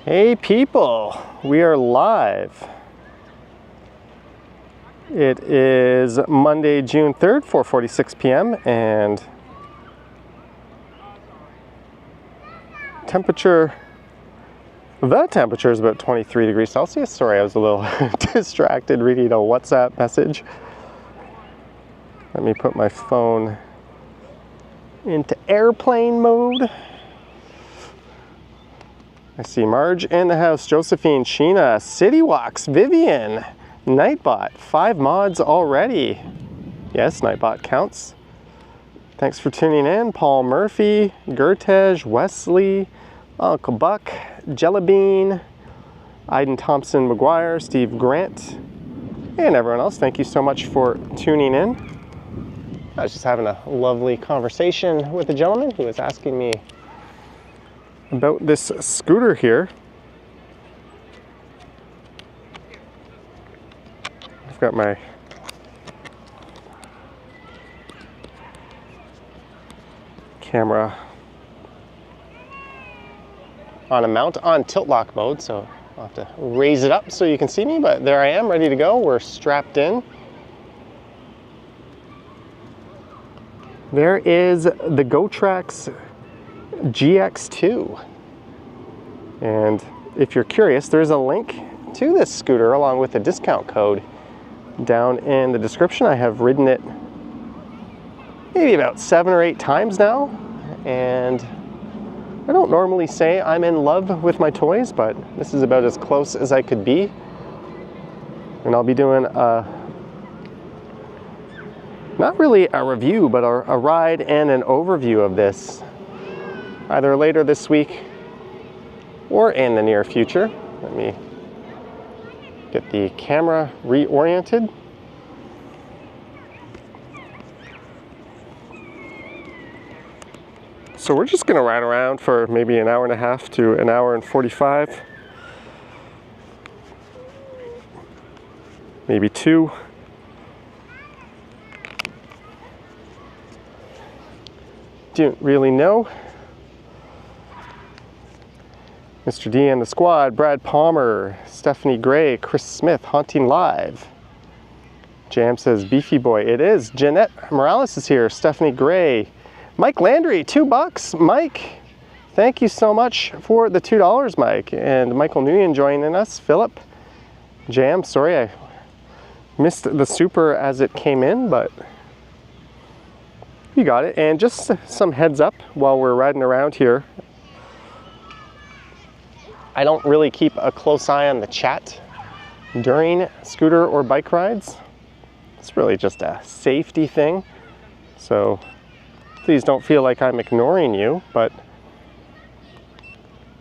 Hey people, we are live. It is Monday, June 3rd, 4:46 p.m. and the temperature is about 23 degrees Celsius. Sorry, I was a little distracted reading a WhatsApp message. Let me put my phone into airplane mode. I see Marge in the house, Josephine, Sheena, City Walks, Vivian, Nightbot, 5 mods already. Yes, Nightbot counts. Thanks for tuning in. Paul Murphy, Gertej, Wesley, Uncle Buck, Jellybean, Aiden Thompson McGuire, Steve Grant, and everyone else. Thank you so much for tuning in. I was just having a lovely conversation with a gentleman who was asking me about this scooter here. I've got my camera on a mount on tilt lock mode, so I'll have to raise it up so you can see me, but there I am, ready to go. We're strapped in. There is the Gotrax GX2, and if you're curious, there's a link to this scooter along with a discount code down in the description. I have ridden it maybe about 7 or 8 times now, and I don't normally say I'm in love with my toys, but this is about as close as I could be. And I'll be doing not really a review, but a ride and an overview of this either later this week or in the near future. Let me get the camera reoriented. So we're just gonna ride around for maybe an hour and a half to an hour and 45, maybe 2. Don't really know. Mr. D and the squad, Brad Palmer, Stephanie Gray, Chris Smith, Haunting Live. Jam says, Beefy Boy. It is. Jeanette Morales is here, Stephanie Gray. Mike Landry, $2. Mike, thank you so much for the $2, Mike. And Michael Nguyen joining us. Philip, Jam, sorry I missed the super as it came in, but you got it. And just some heads up while we're riding around here, I don't really keep a close eye on the chat during scooter or bike rides. It's really just a safety thing. So please don't feel like I'm ignoring you, but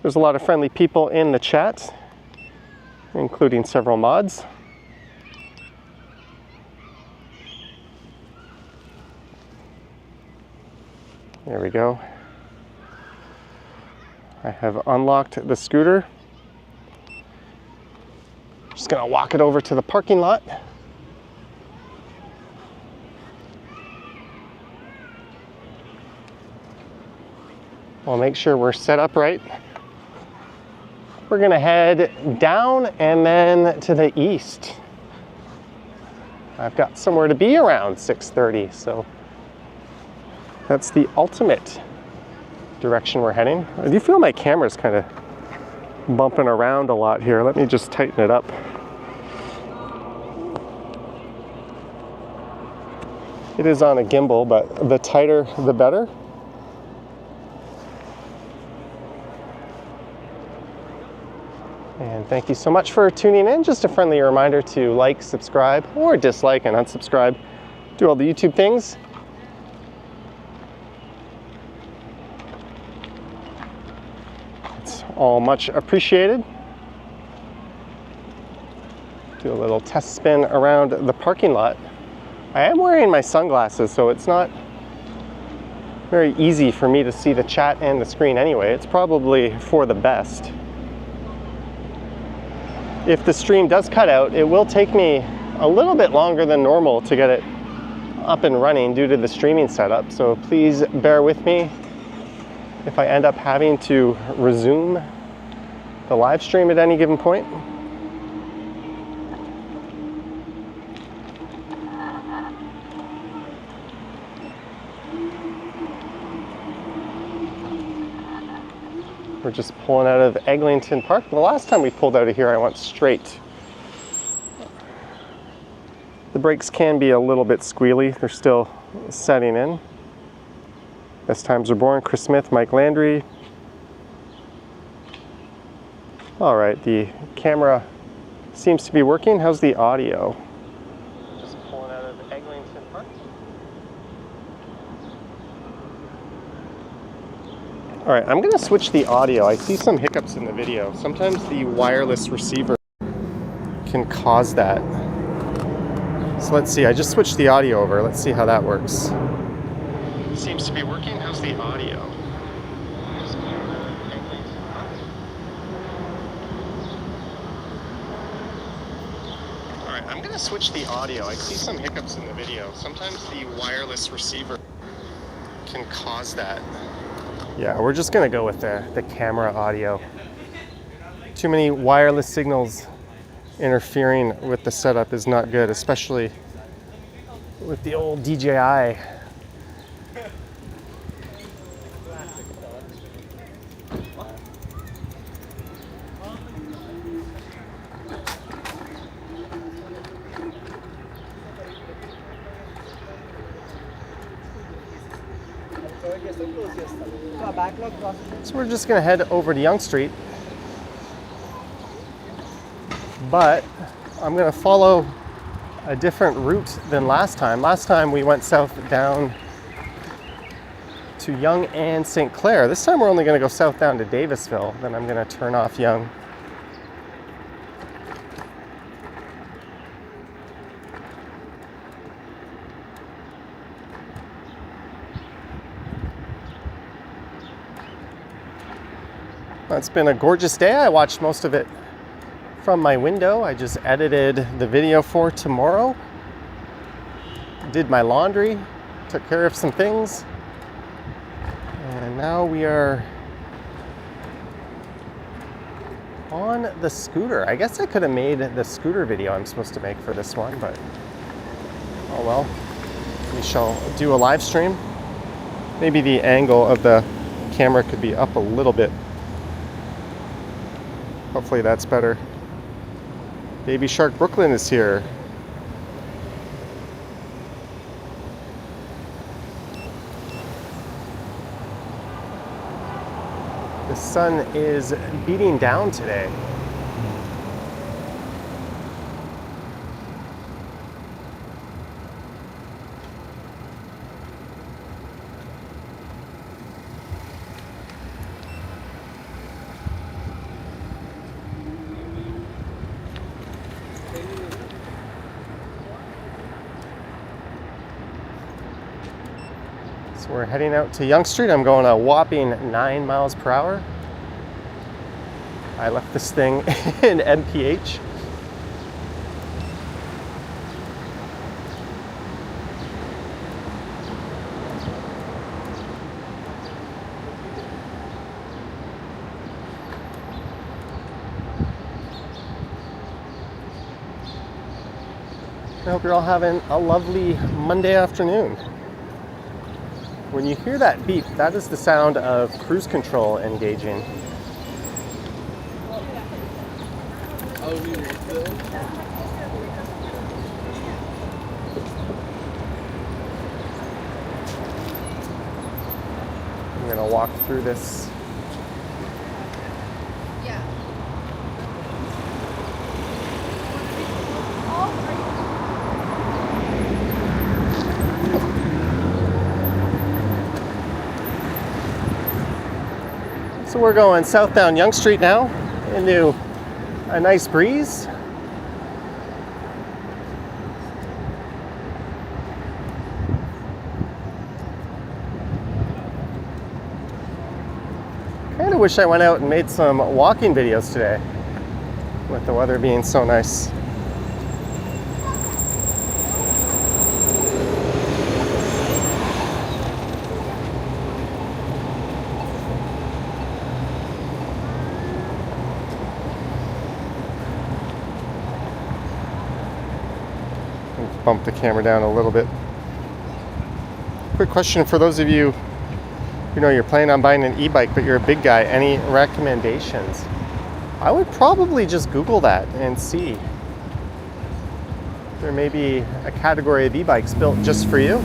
there's a lot of friendly people in the chat, including several mods. There we go. I have unlocked the scooter. Just gonna walk it over to the parking lot. We'll make sure we're set up right. We're gonna head down and then to the east. I've got somewhere to be around 6:30, so that's the ultimate direction we're heading. I do feel my camera's kind of bumping around a lot here. Let me just tighten it up. It is on a gimbal, but the tighter the better. And thank you so much for tuning in. Just a friendly reminder to like, subscribe, or dislike and unsubscribe. Do all the YouTube things. All much appreciated. Do a little test spin around the parking lot. I am wearing my sunglasses, so it's not very easy for me to see the chat and the screen anyway. It's probably for the best. If the stream does cut out, it will take me a little bit longer than normal to get it up and running due to the streaming setup, so please bear with me if I end up having to resume the live stream at any given point. We're just pulling out of Eglinton Park. The last time we pulled out of here, I went straight. The brakes can be a little bit squealy. They're still setting in. Best times are born. Chris Smith, Mike Landry. All right, the camera seems to be working. How's the audio? Just pulling out of Eglinton Park. All right, I'm gonna switch the audio. I see some hiccups in the video. Sometimes the wireless receiver can cause that. So let's see, I just switched the audio over. Let's see how that works. Seems to be working. How's the audio? All right, I'm gonna switch the audio. I see some hiccups in the video. Sometimes the wireless receiver can cause that. Yeah, we're just gonna go with the camera audio. Too many wireless signals interfering with the setup is not good, especially with the old DJI. So we're just gonna head over to Yonge Street, but I'm gonna follow a different route than last time. Last time we went south down to Yonge and St. Clair. This time we're only gonna go south down to Davisville, then I'm gonna turn off Yonge. It's been a gorgeous day. I watched most of it from my window. I just edited the video for tomorrow. Did my laundry, took care of some things. And now we are on the scooter. I guess I could have made the scooter video I'm supposed to make for this one, but oh well. We shall do a live stream. Maybe the angle of the camera could be up a little bit. Hopefully that's better. Baby Shark Brooklyn is here. The sun is beating down today. So we're heading out to Yonge Street. I'm going a whopping 9 miles per hour. I left this thing in MPH. I hope you're all having a lovely Monday afternoon. When you hear that beep, that is the sound of cruise control engaging. I'm gonna walk through this. So we're going south down Yonge Street now into a nice breeze. Kind of wish I went out and made some walking videos today with the weather being so nice. bump the camera down a little bit. Quick question for those of you who know you're planning on buying an e-bike, but you're a big guy. Any recommendations? I would probably just Google that and see. There may be a category of e-bikes built just for you.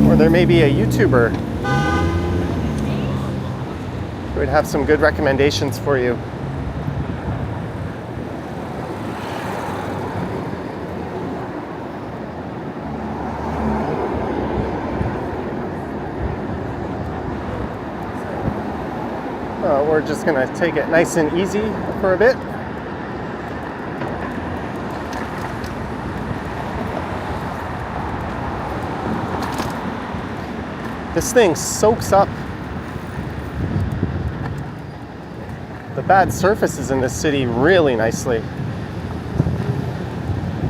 Or there may be a YouTuber who would have some good recommendations for you. We're just gonna take it nice and easy for a bit. This thing soaks up the bad surfaces in this city really nicely.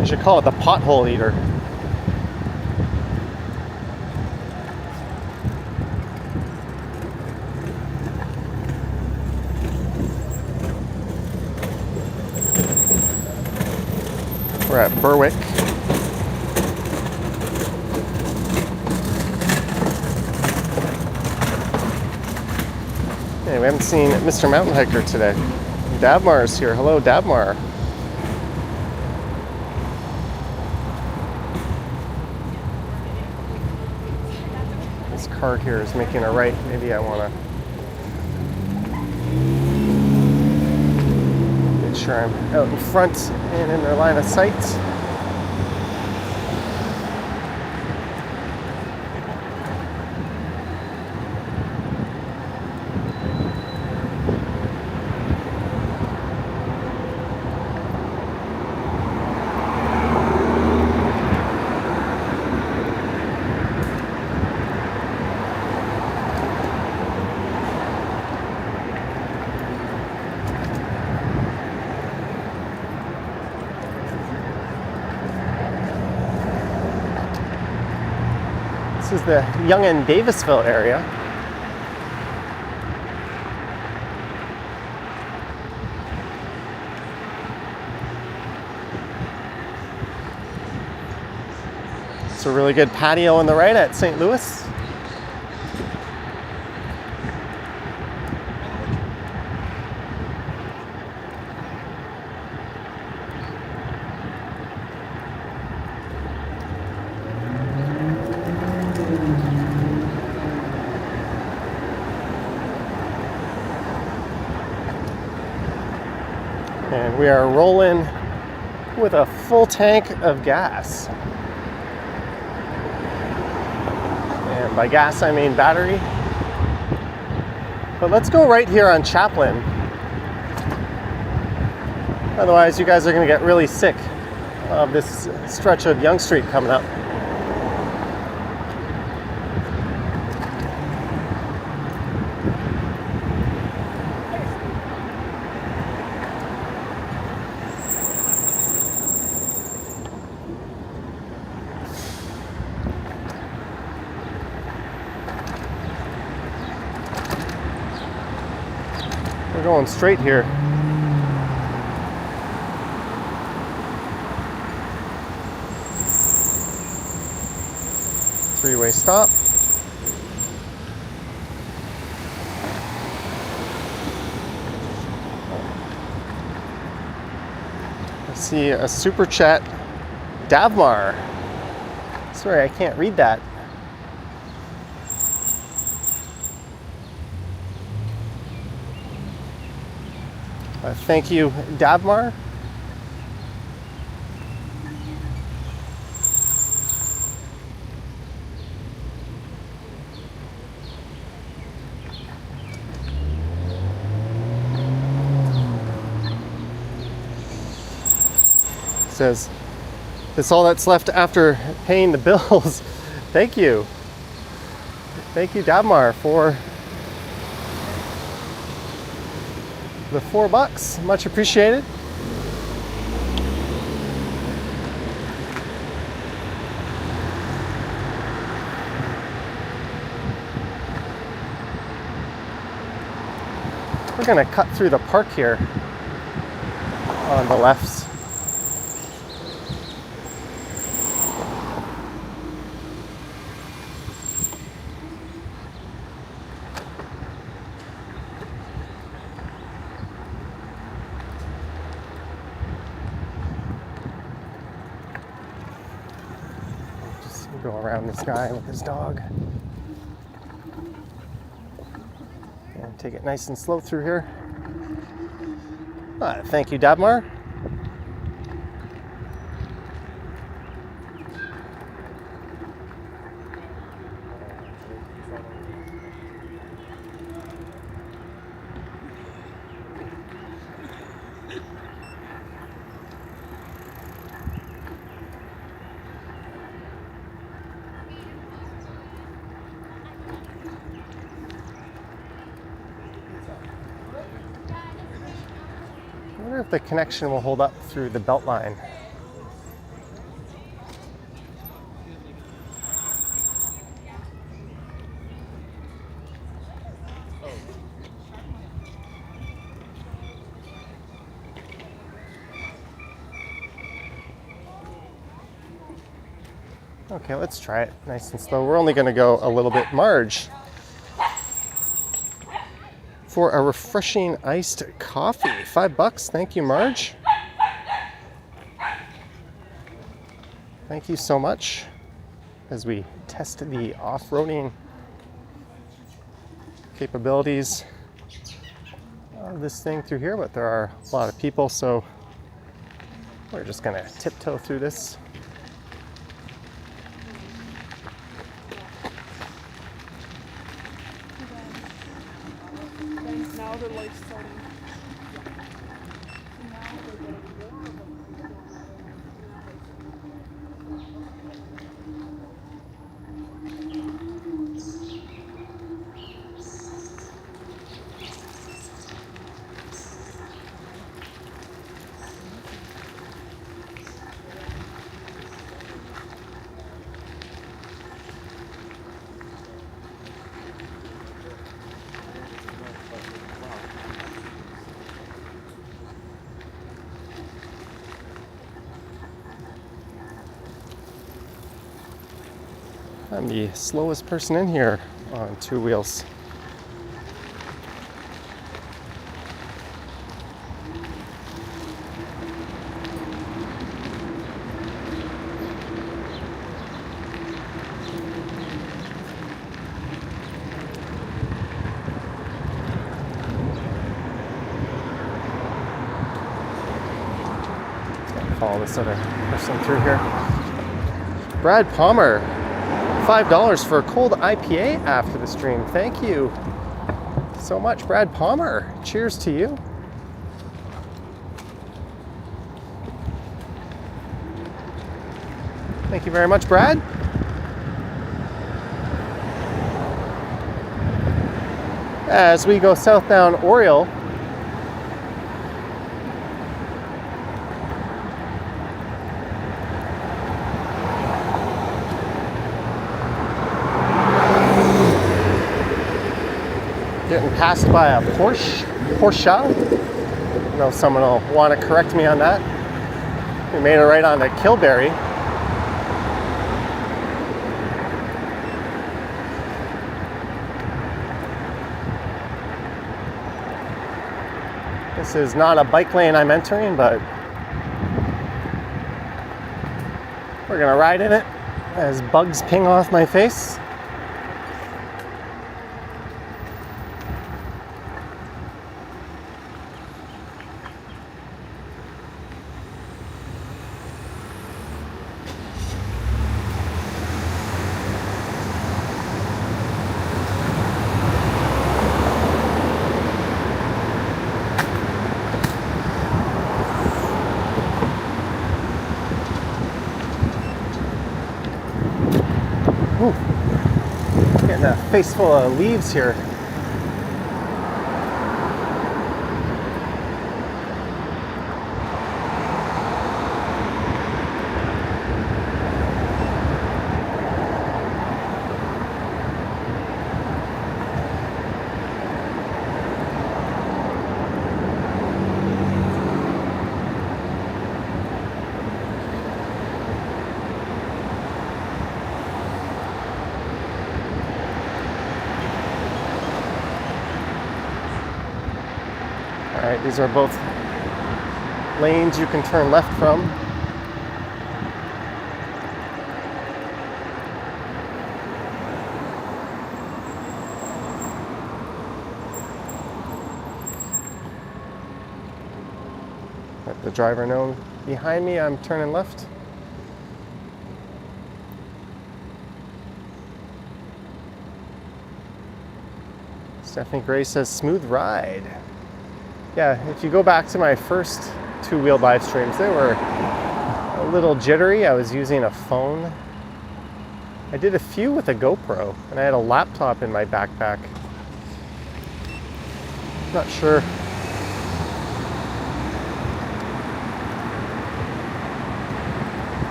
You should call it the pothole eater. We're at Berwick. Hey, we haven't seen Mr. Mountain Hiker today. Dabmar's here. Hello, Dabmar. This car here is making a right. Maybe I want to make sure I'm out in front and in their line of sight. This is the Yonge and Davisville area. It's a really good patio on the right at St. Louis. And we are rolling with a full tank of gas. And by gas, I mean battery. But let's go right here on Chaplin. Otherwise, you guys are going to get really sick of this stretch of Yonge Street coming up. We're going straight here. Three-way stop. I see a super chat. Davmar. Sorry, I can't read that. Thank you, Davmar. Says, it's all that's left after paying the bills. Thank you. Thank you, Davmar, for the $4. Much appreciated. We're going to cut through the park here on the left. go around this guy with his dog. And take it nice and slow through here. Thank you, Dabmar. I wonder if the connection will hold up through the Beltline. Okay, let's try it nice and slow. We're only going to go a little bit. Marge, for a refreshing iced coffee. $5. Thank you, Marge. Thank you so much as we test the off-roading capabilities of this thing through here, but there are a lot of people, so we're just gonna tiptoe through this. Now the light's starting. I'm the slowest person in here on two wheels. Follow this other person through here. Brad Palmer, $5 for a cold IPA after the stream. Thank you so much, Brad Palmer. Cheers to you. Thank you very much, Brad. As we go southbound Oriole, getting passed by a Porsche. I know someone will want to correct me on that. We made it right onto Kilberry. This is not a bike lane I'm entering, but we're gonna ride in it as bugs ping off my face. Getting a face full of leaves here. Alright, these are both lanes you can turn left from. Let the driver know behind me I'm turning left. Stephanie Gray says, smooth ride. Yeah, if you go back to my first two-wheel live streams, they were a little jittery. I was using a phone. I did a few with a GoPro, and I had a laptop in my backpack. Not sure.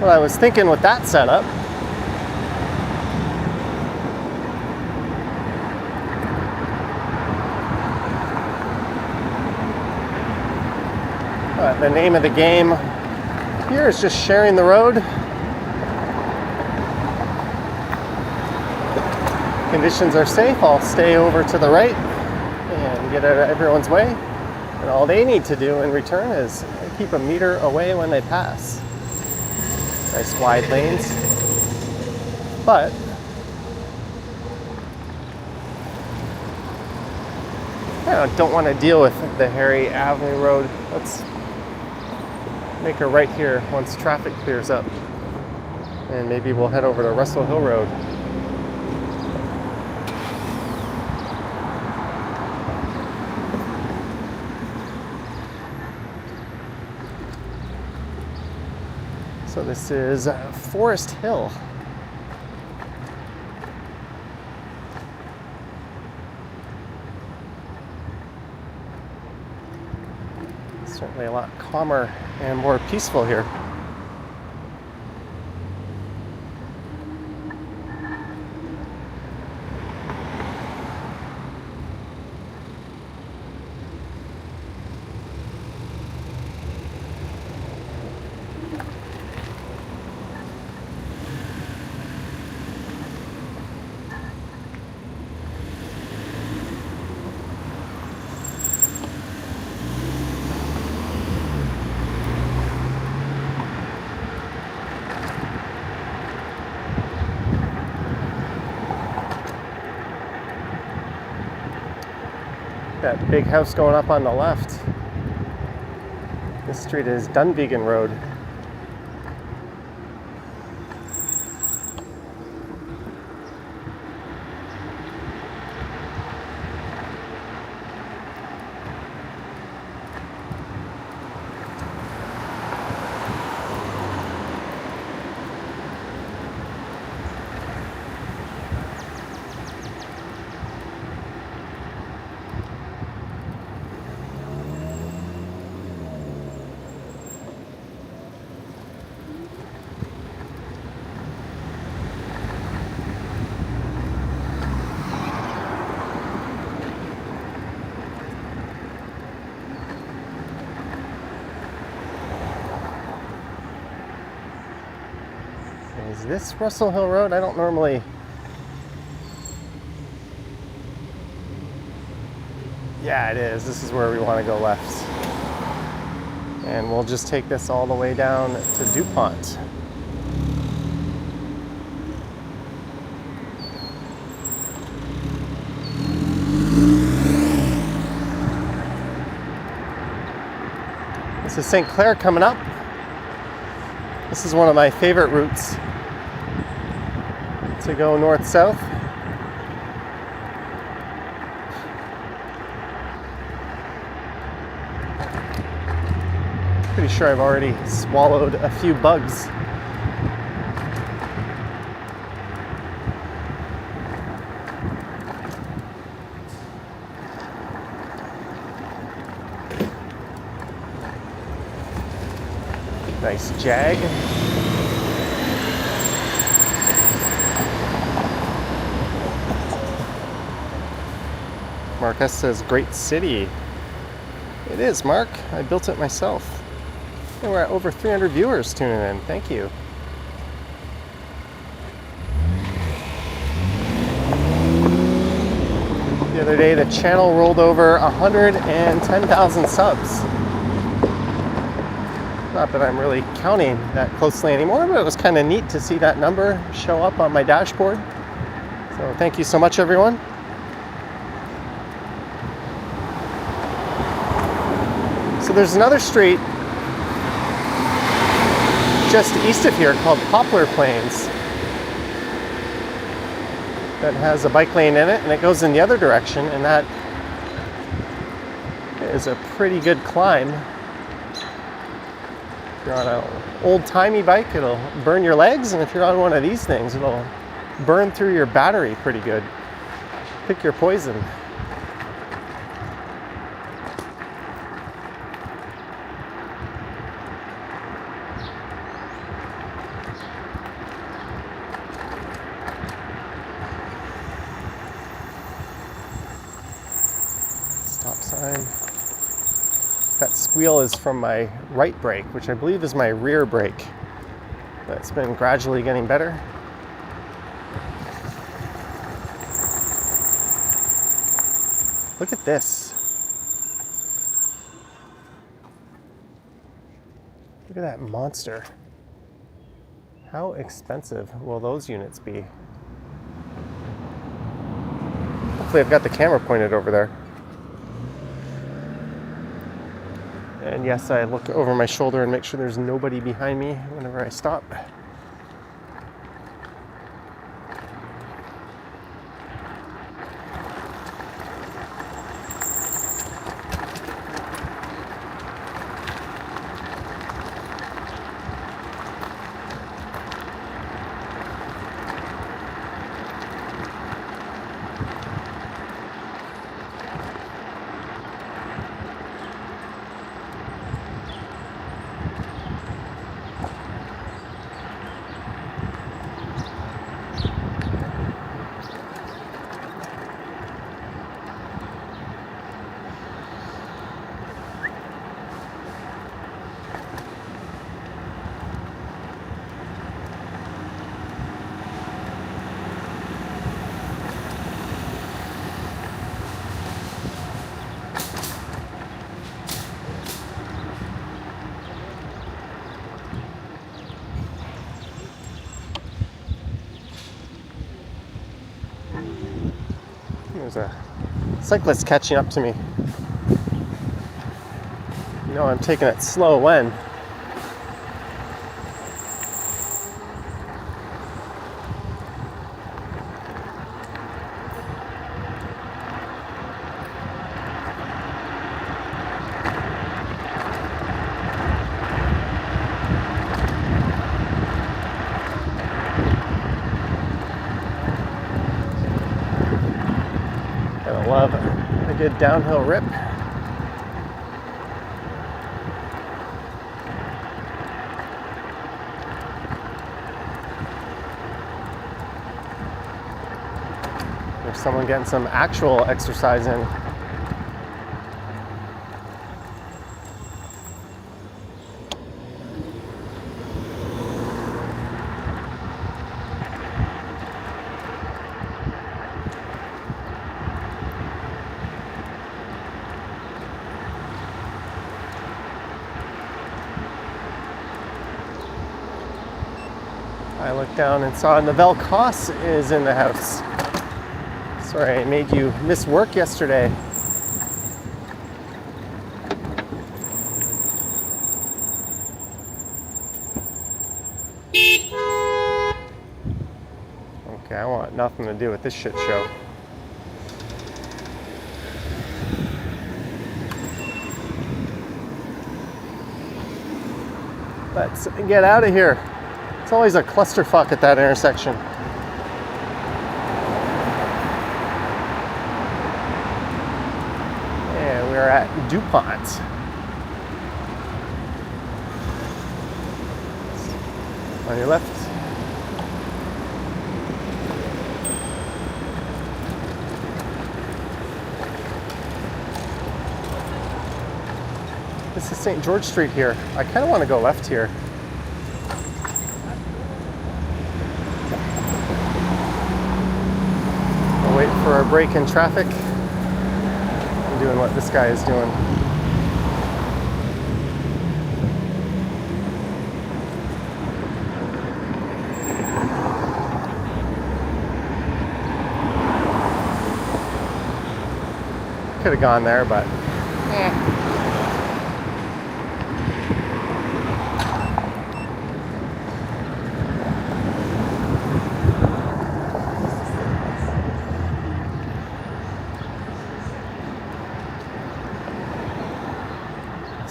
What I was thinking with that setup, the name of the game here is just sharing the road. Conditions are safe. I'll stay over to the right and get out of everyone's way. And all they need to do in return is keep a meter away when they pass. Nice wide lanes. But I don't want to deal with the Harry Avenue Road. Let's make a right here once traffic clears up. And maybe we'll head over to Russell Hill Road. So this is Forest Hill. Certainly a lot calmer and more peaceful here. That big house going up on the left. This street is Dunvegan Road. Is this Russell Hill Road? I don't normally... Yeah, it is. This is where we want to go left. And we'll just take this all the way down to DuPont. This is St. Clair coming up. This is one of my favorite routes to go north-south. Pretty sure I've already swallowed a few bugs. Nice Jag. Marcus says, great city. It is, Mark. I built it myself. And we're at over 300 viewers tuning in. Thank you. The other day, the channel rolled over 110,000 subs. Not that I'm really counting that closely anymore, but it was kind of neat to see that number show up on my dashboard. So thank you so much, everyone. So there's another street just east of here called Poplar Plains that has a bike lane in it, and it goes in the other direction, and that is a pretty good climb. If you're on an old-timey bike, it'll burn your legs, and if you're on one of these things, it'll burn through your battery pretty good. Pick your poison. Stop sign. That squeal is from my right brake, which I believe is my rear brake. That's been gradually getting better. Look at this. Look at that monster. How expensive will those units be? Hopefully I've got the camera pointed over there. And yes, I look over my shoulder and make sure there's nobody behind me whenever I stop. There's a cyclist catching up to me. You know, I'm taking it slow when. Love a good downhill rip. There's someone getting some actual exercise in. I looked down and saw Novell Koss is in the house. Sorry, I made you miss work yesterday. Okay, I want nothing to do with this shit show. Let's get out of here. It's always a clusterfuck at that intersection. And we're at DuPont. On your left. This is St. George Street here. I kind of want to go left here. Wait for a break in traffic. I'm doing what this guy is doing. Could have gone there, but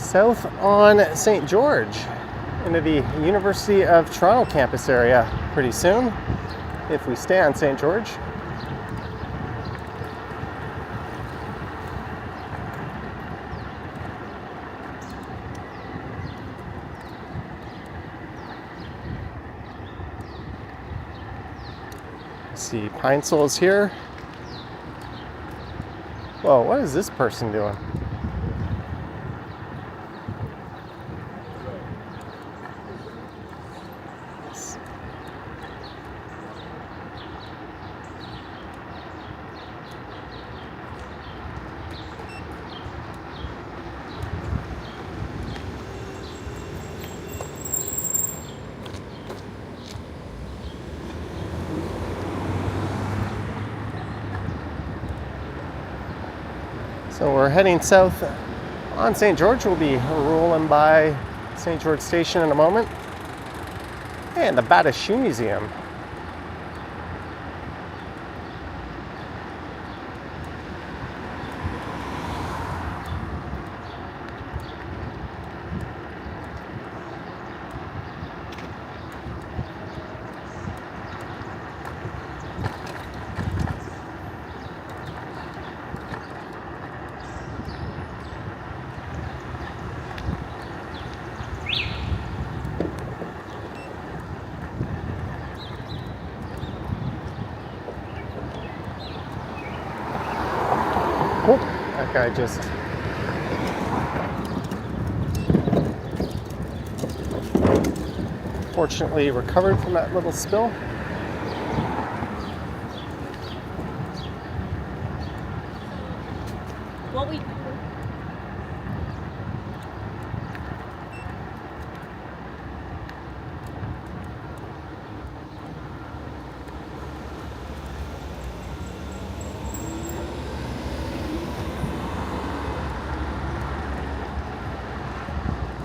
South on St. George into the University of Toronto campus area pretty soon, if we stay on St. George. See Pine Sol's here. Whoa, what is this person doing? So we're heading south on St. George. We'll be rolling by St. George Station in a moment. And the Bata Shoe Museum. Oh, that guy just fortunately recovered from that little spill. What we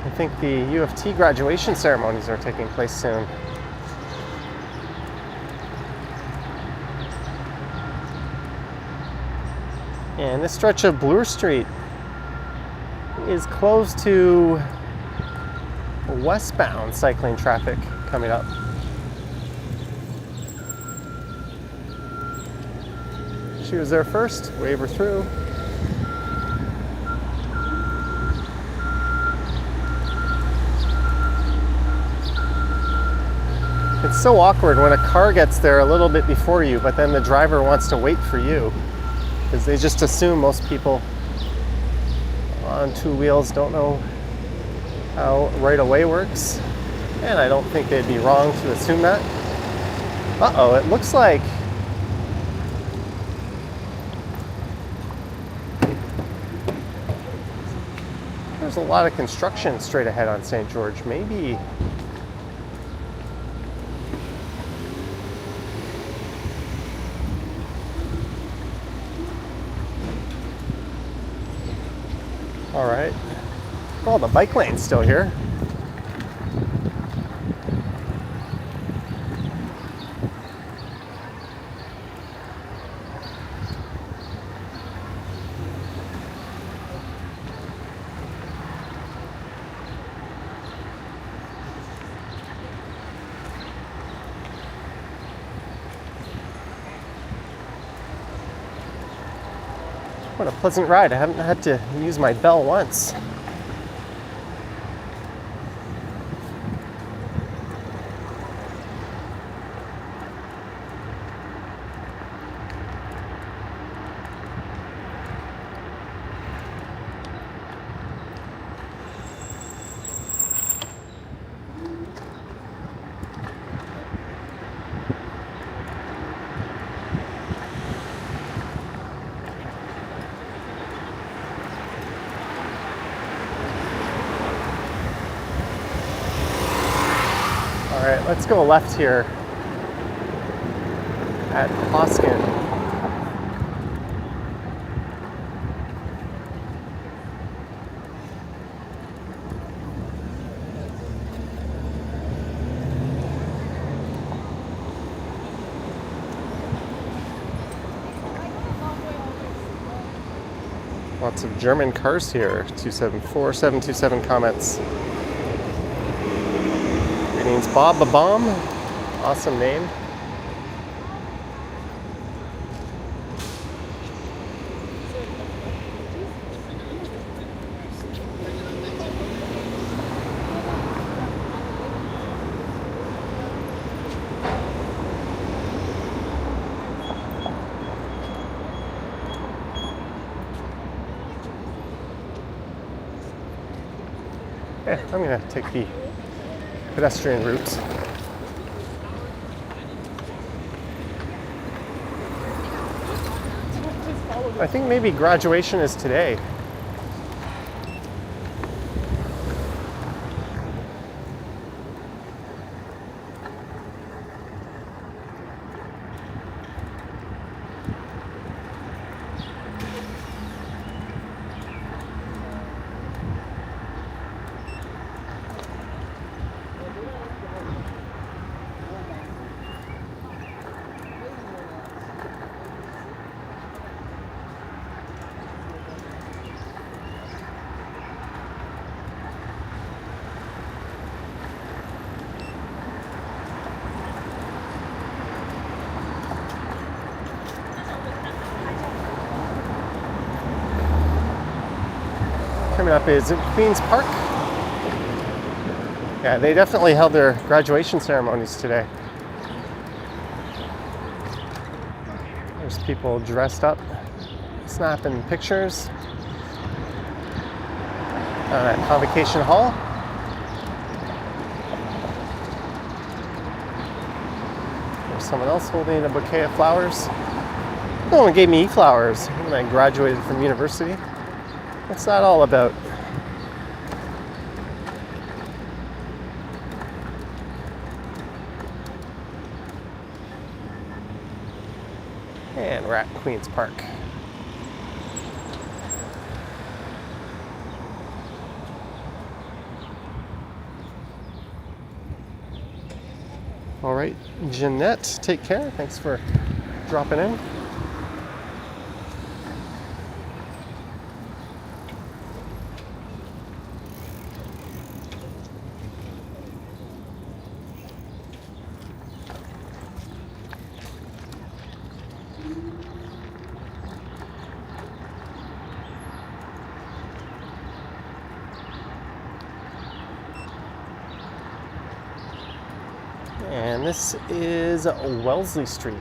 I think the U of T graduation ceremonies are taking place soon. And this stretch of Bloor Street is closed to westbound cycling traffic coming up. She was there first, wave her through. It's so awkward when a car gets there a little bit before you, but then the driver wants to wait for you, because they just assume most people on two wheels don't know how right of way works. And I don't think they'd be wrong to assume that. Uh-oh, it looks like there's a lot of construction straight ahead on St. George. Maybe all right. Oh, the bike lane's still here. What a pleasant ride. I haven't had to use my bell once. All right, let's go left here at Hoskin. Lots of German cars here. 274727 comments. Greetings, Bob the Bomb. Awesome name. Yeah, I'm gonna take the pedestrian route. I think maybe graduation is today. Coming up is Queen's Park. Yeah, they definitely held their graduation ceremonies today. There's people dressed up, snapping pictures at Convocation Hall. There's someone else holding a bouquet of flowers. No one gave me flowers when I graduated from university. What's that all about? And we're at Queen's Park. All right, Jeanette, take care. Thanks for dropping in. And this is Wellesley Street.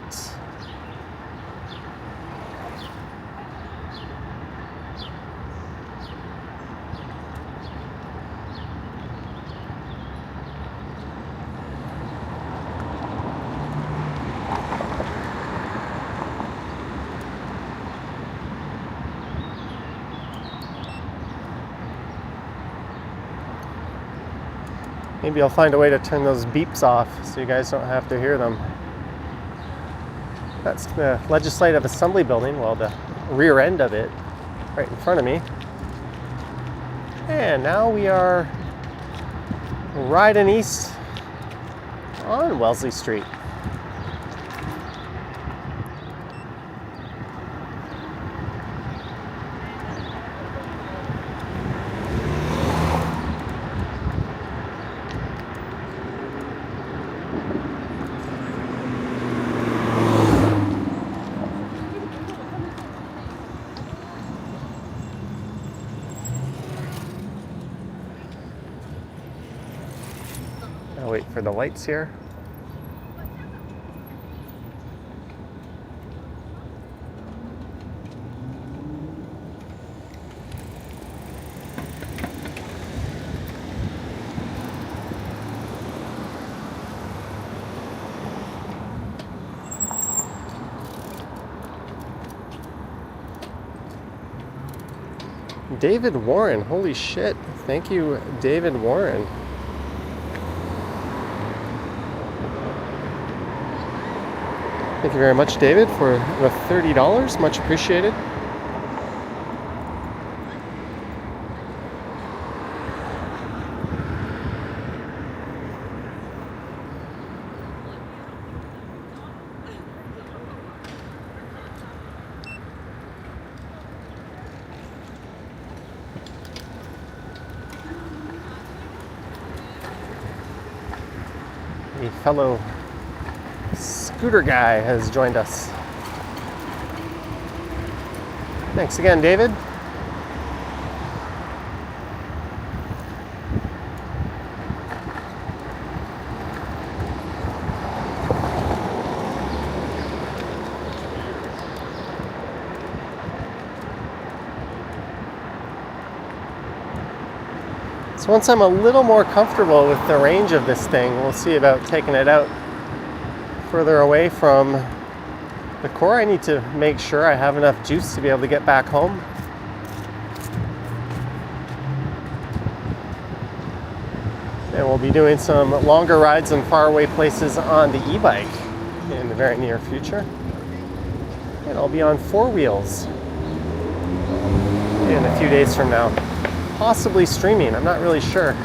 Maybe I'll find a way to turn those beeps off so you guys don't have to hear them. That's the Legislative Assembly building, well, the rear end of it, right in front of me. And now we are riding east on Wellesley Street. I'll wait for the lights here. David Warren, holy shit. Thank you, David Warren. Thank you very much, David, for the $30. Much appreciated. fellow scooter guy has joined us. Thanks again, David. So once I'm a little more comfortable with the range of this thing, we'll see about taking it out further away from the core. I need to make sure I have enough juice to be able to get back home. And we'll be doing some longer rides in faraway places on the e-bike in the very near future. And I'll be on 4 wheels in a few days from now. Possibly streaming, I'm not really sure.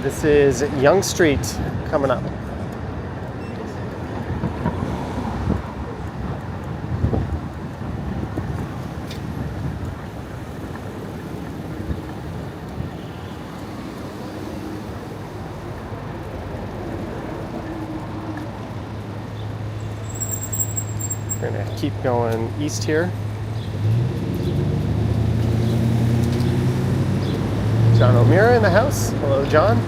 This is Yonge Street coming up. We're gonna keep going east here. John O'Meara in the house. Hello, John.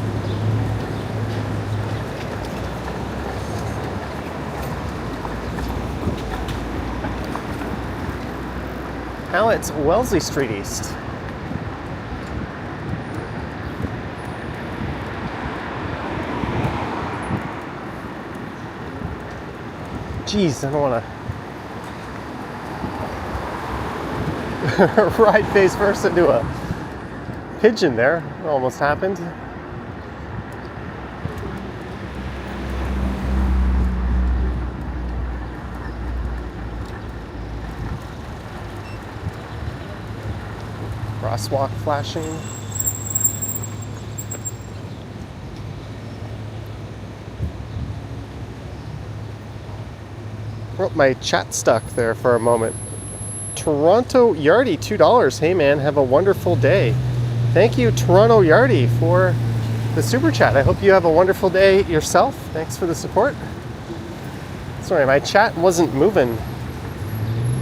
Now it's Wellesley Street East. Jeez, I don't want to ride face first into a pigeon there. It almost happened. Crosswalk flashing. Oh, my chat stuck there for a moment. Toronto Yardy, $2. Hey man, have a wonderful day. Thank you, Toronto Yardy, for the super chat. I hope you have a wonderful day yourself. Thanks for the support. Sorry, my chat wasn't moving.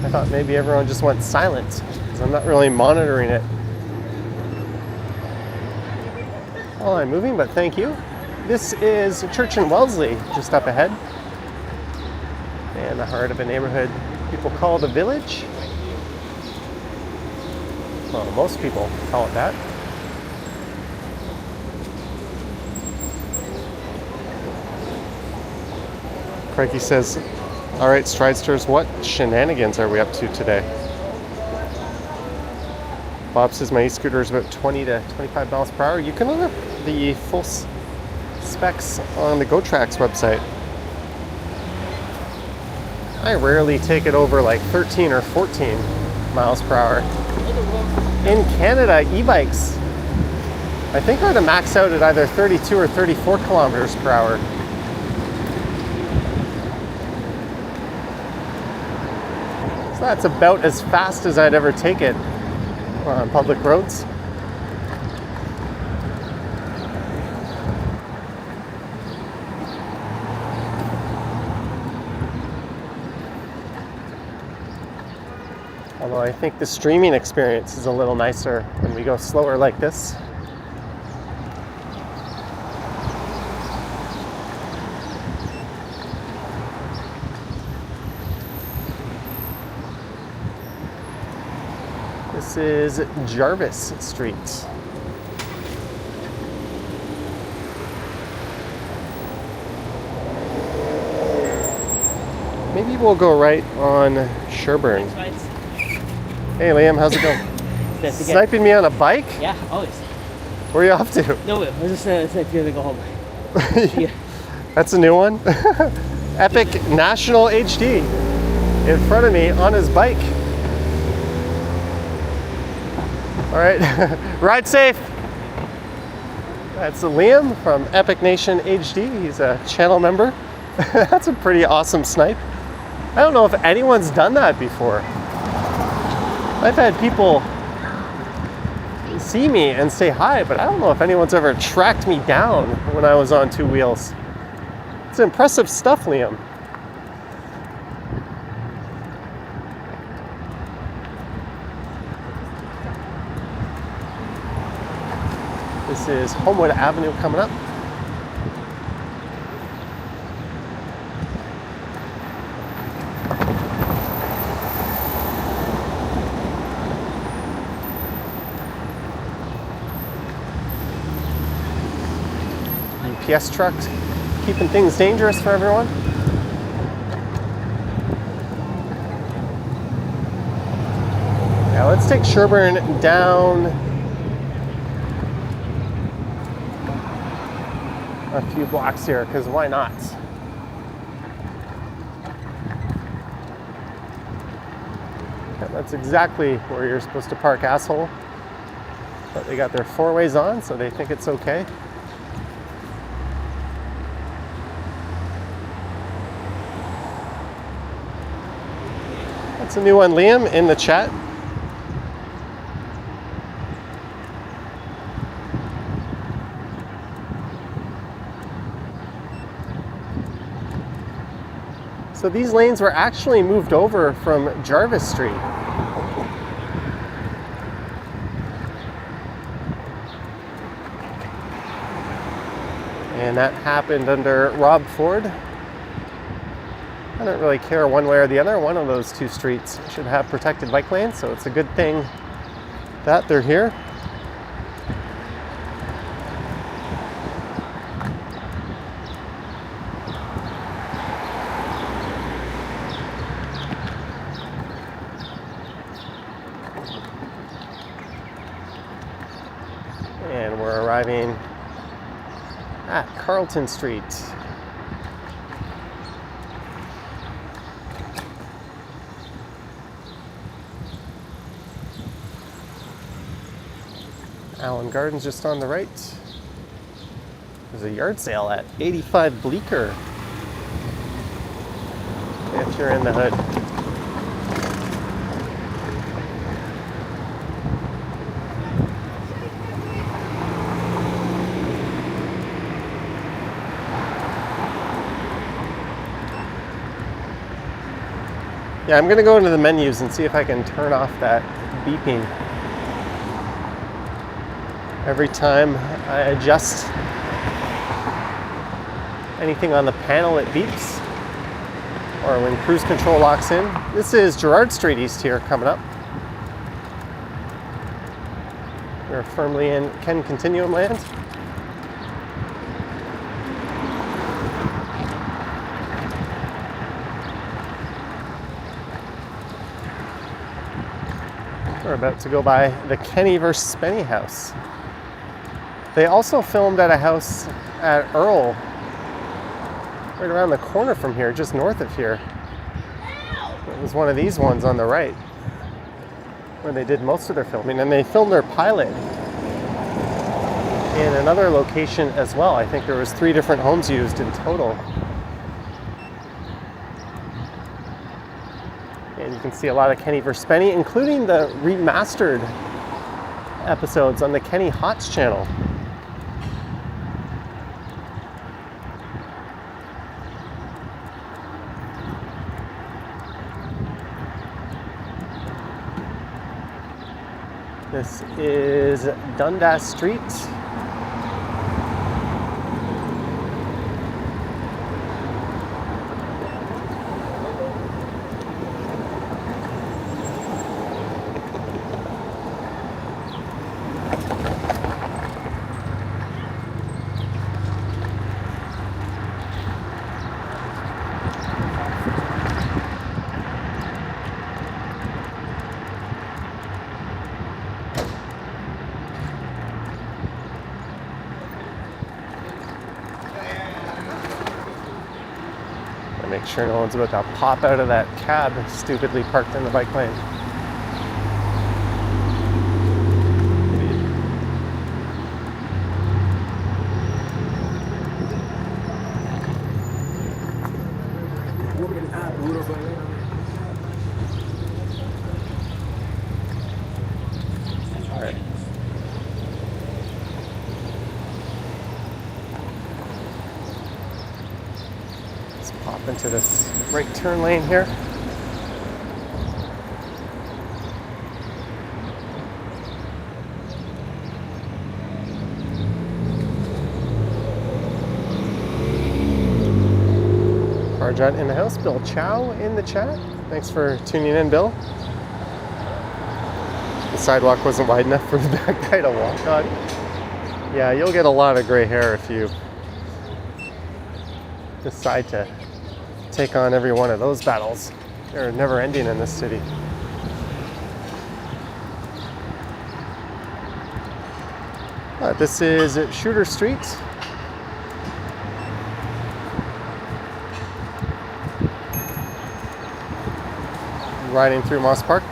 I thought maybe everyone just went silent because I'm not really monitoring it while I'm moving, but thank you. This is Church in Wellesley, just up ahead. And the heart of a neighborhood people call the Village. Well, most people call it that. Craigie says, all right, Stridesters, what shenanigans are we up to today? Bob says my e-scooter is about 20 to 25 miles per hour. You can look up the full specs on the Gotrax website. I rarely take it over like 13 or 14 miles per hour. In Canada, e-bikes, I think are to max out at either 32 or 34 kilometers per hour. So that's about as fast as I'd ever take it on public roads. Although I think the streaming experience is a little nicer when we go slower like this. This is Jarvis Street. Maybe we'll go right on Sherburne. Hey Liam, how's it going? Sniping me on a bike? Yeah, always. Where are you off to? No, I was just gonna go home. Yeah. That's a new one. Epic National HD in front of me on his bike. All right, ride safe. That's Liam from Epic Nation HD. He's a channel member. That's a pretty awesome snipe. I don't know if anyone's done that before. I've had people see me and say hi, but I don't know if anyone's ever tracked me down when I was on two wheels. It's impressive stuff, Liam. This is Homewood Avenue coming up. UPS truck keeping things dangerous for everyone. Now let's take Sherburne down a few blocks here, because why not? Yeah, that's exactly where you're supposed to park, asshole. But they got their four ways on, so they think it's okay. That's a new one, Liam, in the chat. So these lanes were actually moved over from Jarvis Street. And that happened under Rob Ford. I don't really care one way or the other. One of those two streets should have protected bike lanes, so it's a good thing that they're here. And we're arriving at Carlton Street. Allen Gardens just on the right. There's a yard sale at 85 Bleecker if you're in the hood. Yeah, I'm gonna go into the menus and see if I can turn off that beeping. Every time I adjust anything on the panel, it beeps. Or when cruise control locks in. This is Gerrard Street East here coming up. We're firmly in Ken Continuum land. We're about to go by the Kenny vs. Spenny house. They also filmed at a house at Earl, right around the corner from here, just north of here. It was one of these ones on the right, where they did most of their filming, and they filmed their pilot in another location as well. I think there was 3 different homes used in total. And you can see a lot of Kenny vs. Spenny, including the remastered episodes on the Kenny Hots channel. This is Dundas Street. I make sure no one's about to pop out of that cab stupidly parked in the bike lane. All right. Let's pop into this right turn lane here. Carjot in the house. Bill Chow in the chat. Thanks for tuning in, Bill. The sidewalk wasn't wide enough for the back guy to walk on. Yeah, you'll get a lot of gray hair if you decide to take on every one of those battles. They're never ending in this city. This is Shooter Street. Riding through Moss Park.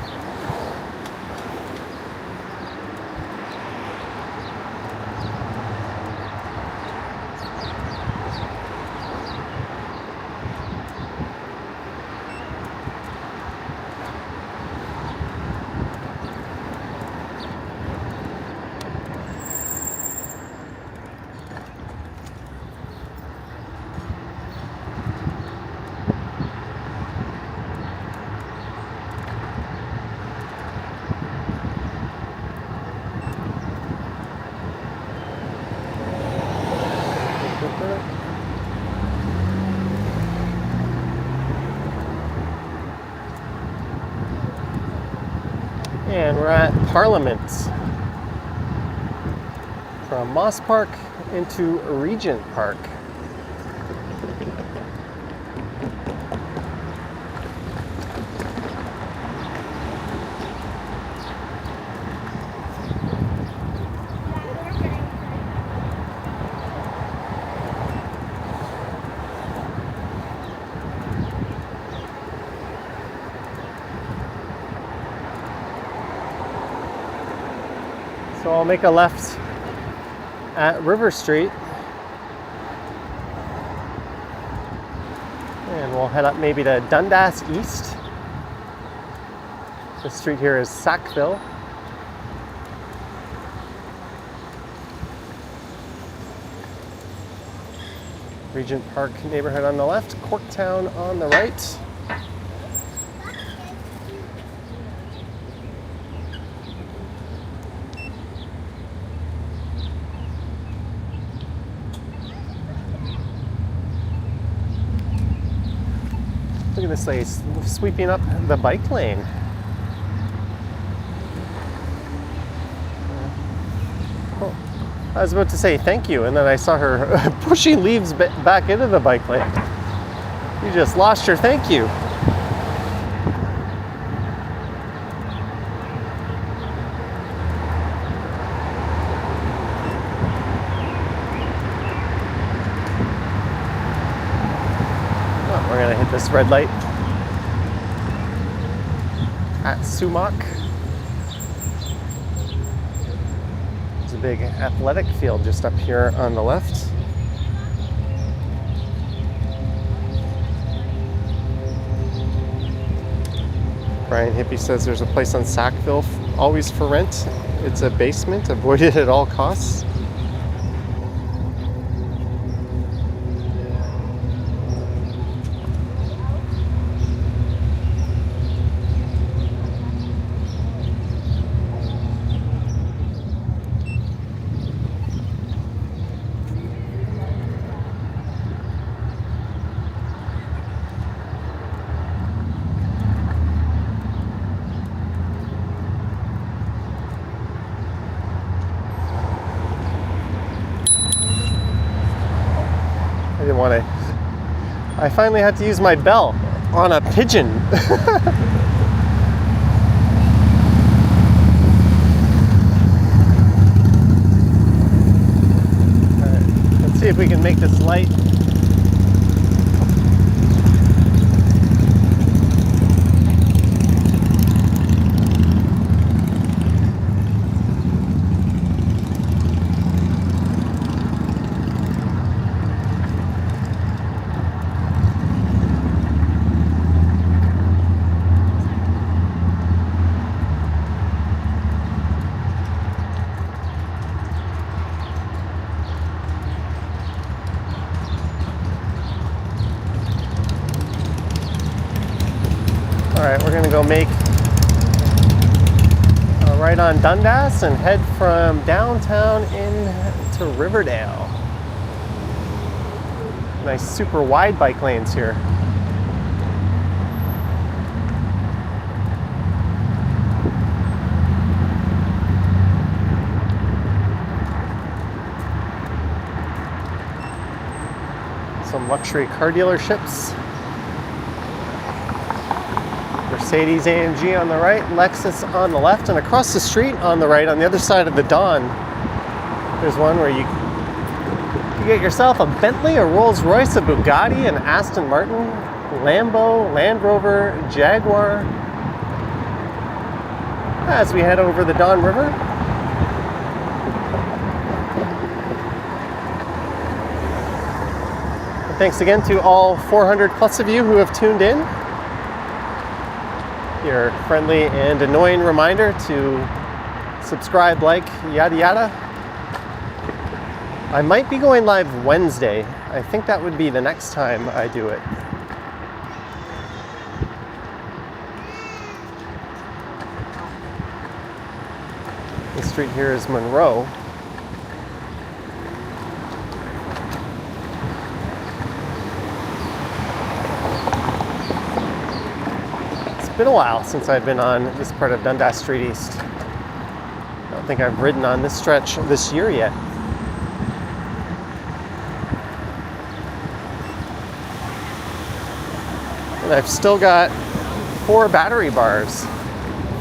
And we're at Parliament. From Moss Park into Regent Park. So I'll make a left at River Street and we'll head up maybe to Dundas East. The street here is Sackville. Regent Park neighborhood on the left, Corktown on the right. Look at this place sweeping up the bike lane. Oh, I was about to say thank you, and then I saw her pushing leaves back into the bike lane. You just lost your thank you. We're gonna hit this red light at Sumac. There's a big athletic field just up here on the left. Brian Hippie says there's a place on Sackville always for rent. It's a basement, avoid it at all costs. I didn't want to. I finally had to use my bell on a pigeon. Alright, let's see if we can make this light Alright, we're gonna go make a right on Dundas and head from downtown into Riverdale. Nice super wide bike lanes here. Some luxury car dealerships. Mercedes-AMG on the right, Lexus on the left, and across the street on the right, on the other side of the Don, there's one where you get yourself a Bentley, a Rolls-Royce, a Bugatti, an Aston Martin, Lambo, Land Rover, Jaguar. As we head over the Don River. And thanks again to all 400 plus of you who have tuned in. Your friendly and annoying reminder to subscribe, like, yada yada. I might be going live Wednesday. I think that would be the next time I do it. The street here is Monroe. It's been a while since I've been on this part of Dundas Street East. I don't think I've ridden on this stretch this year yet. And I've still got 4 battery bars,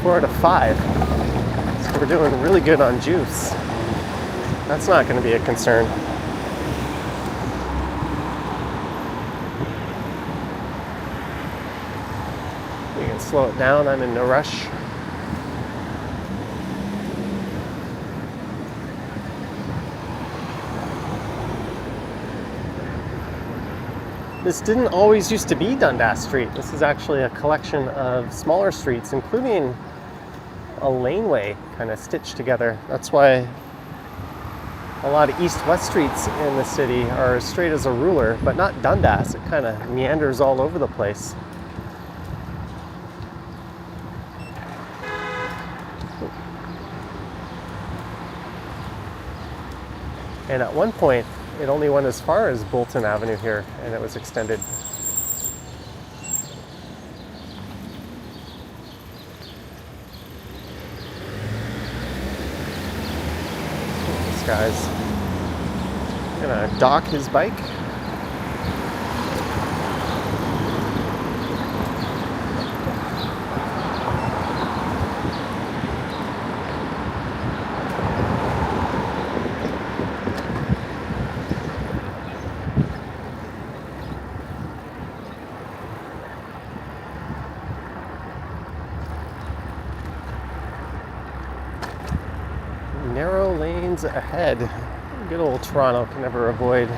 4 out of 5. So we're doing really good on juice. That's not going to be a concern. You can slow it down, I'm in no rush. This didn't always used to be Dundas Street. This is actually a collection of smaller streets, including a laneway kind of stitched together. That's why a lot of east-west streets in the city are as straight as a ruler, but not Dundas. It kind of meanders all over the place. And at one point, it only went as far as Bolton Avenue here, and it was extended. This guy's gonna dock his bike. Narrow lanes ahead. Good old Toronto can never avoid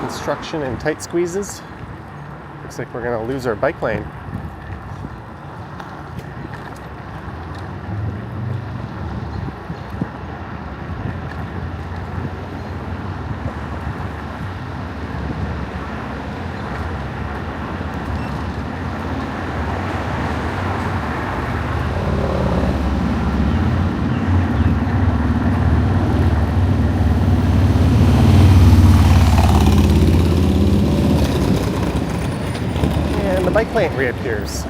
construction and tight squeezes. Looks like we're going to lose our bike lane. The bike lane reappears.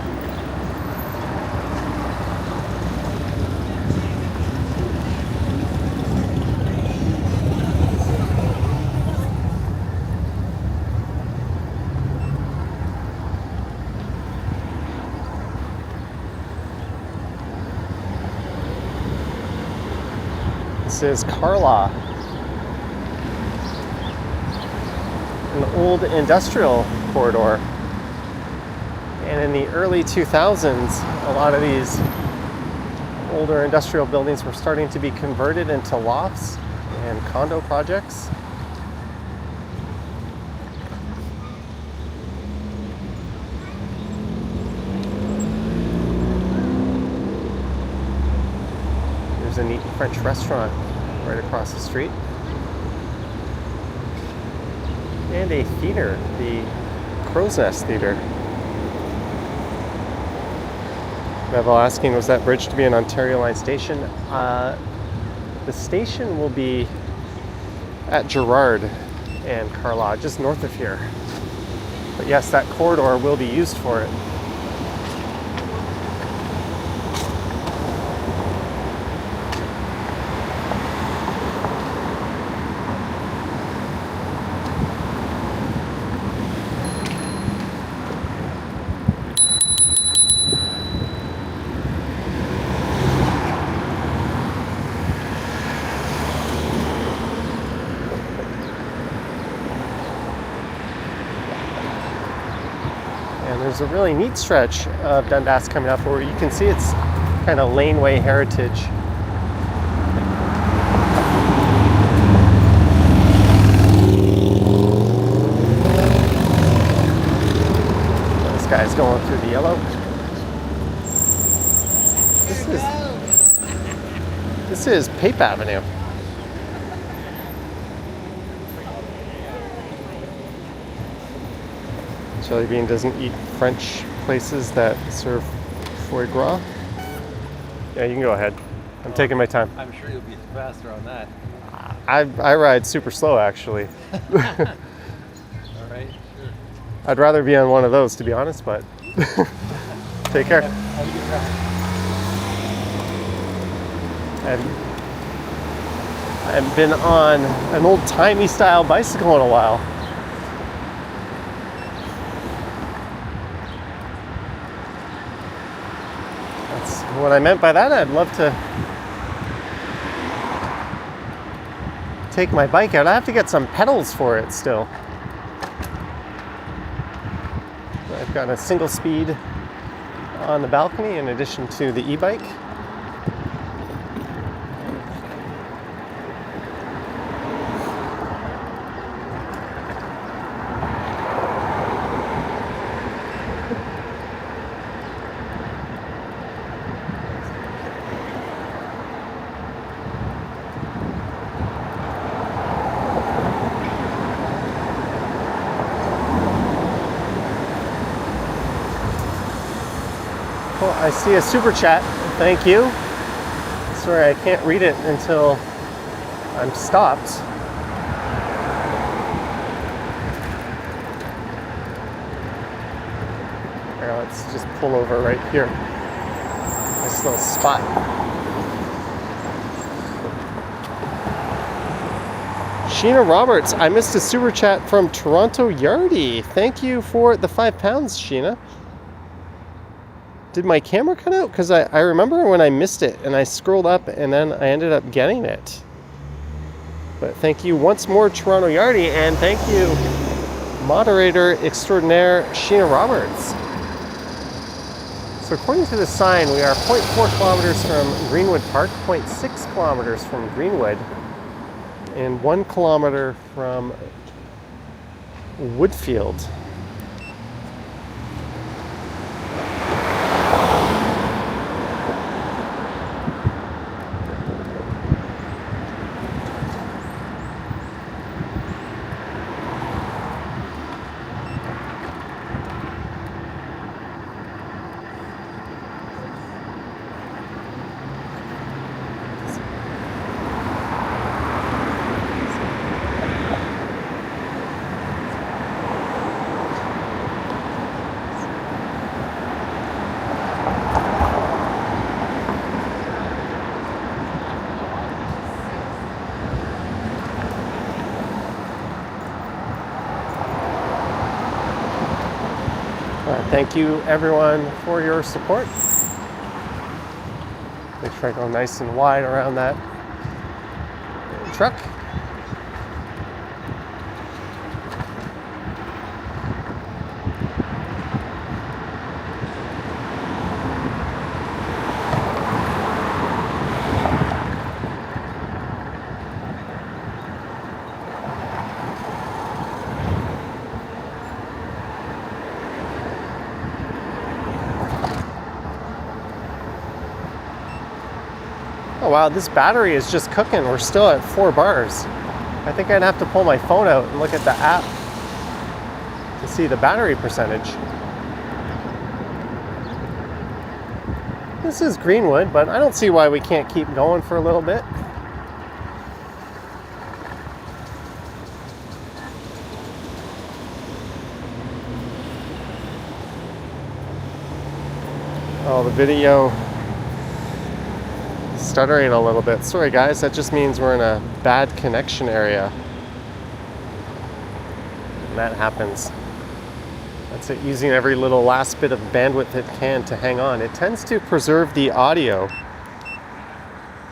This is Carlaw, an old industrial corridor. And in the early 2000s, a lot of these older industrial buildings were starting to be converted into lofts and condo projects. There's a neat French restaurant right across the street. And a theater, the Crow's Nest Theater. Bevel asking, was that bridge to be an Ontario Line station? The station will be at Gerrard and Carlaw, just north of here. But yes, that corridor will be used for it. There's a really neat stretch of Dundas coming up where you can see it's kind of laneway heritage. This guy's going through the yellow. This is Pape Avenue. Jelly Bean doesn't eat French places that serve foie gras. Yeah, you can go ahead. I'm taking my time. I'm sure you'll be faster on that. I ride super slow, actually. All right, sure. I'd rather be on one of those, to be honest, but take care. Have a good ride. I haven't been on an old-timey style bicycle in a while. What I meant by that, I'd love to take my bike out. I have to get some pedals for it still. I've got a single speed on the balcony in addition to the e-bike. Well, I see a super chat. Thank you. Sorry, I can't read it until I'm stopped. Here, let's just pull over right here. Nice little spot. Sheena Roberts, I missed a super chat from Toronto Yardy. Thank you for the £5, Sheena. Did my camera cut out? Because I remember when I missed it and I scrolled up and then I ended up getting it. But thank you once more, Toronto Yardy, and thank you, moderator extraordinaire Sheena Roberts. So according to the sign, we are 0.4 kilometers from Greenwood Park, 0.6 kilometers from Greenwood, and 1 kilometer from Woodfield. Thank you everyone for your support. Make sure I go nice and wide around that truck. Oh wow, this battery is just cooking. We're still at 4 bars. I think I'd have to pull my phone out and look at the app to see the battery percentage. This is Greenwood, but I don't see why we can't keep going for a little bit. Oh, the video stuttering a little bit. Sorry guys, that just means we're in a bad connection area. And that happens. That's it, using every little last bit of bandwidth it can to hang on. It tends to preserve the audio,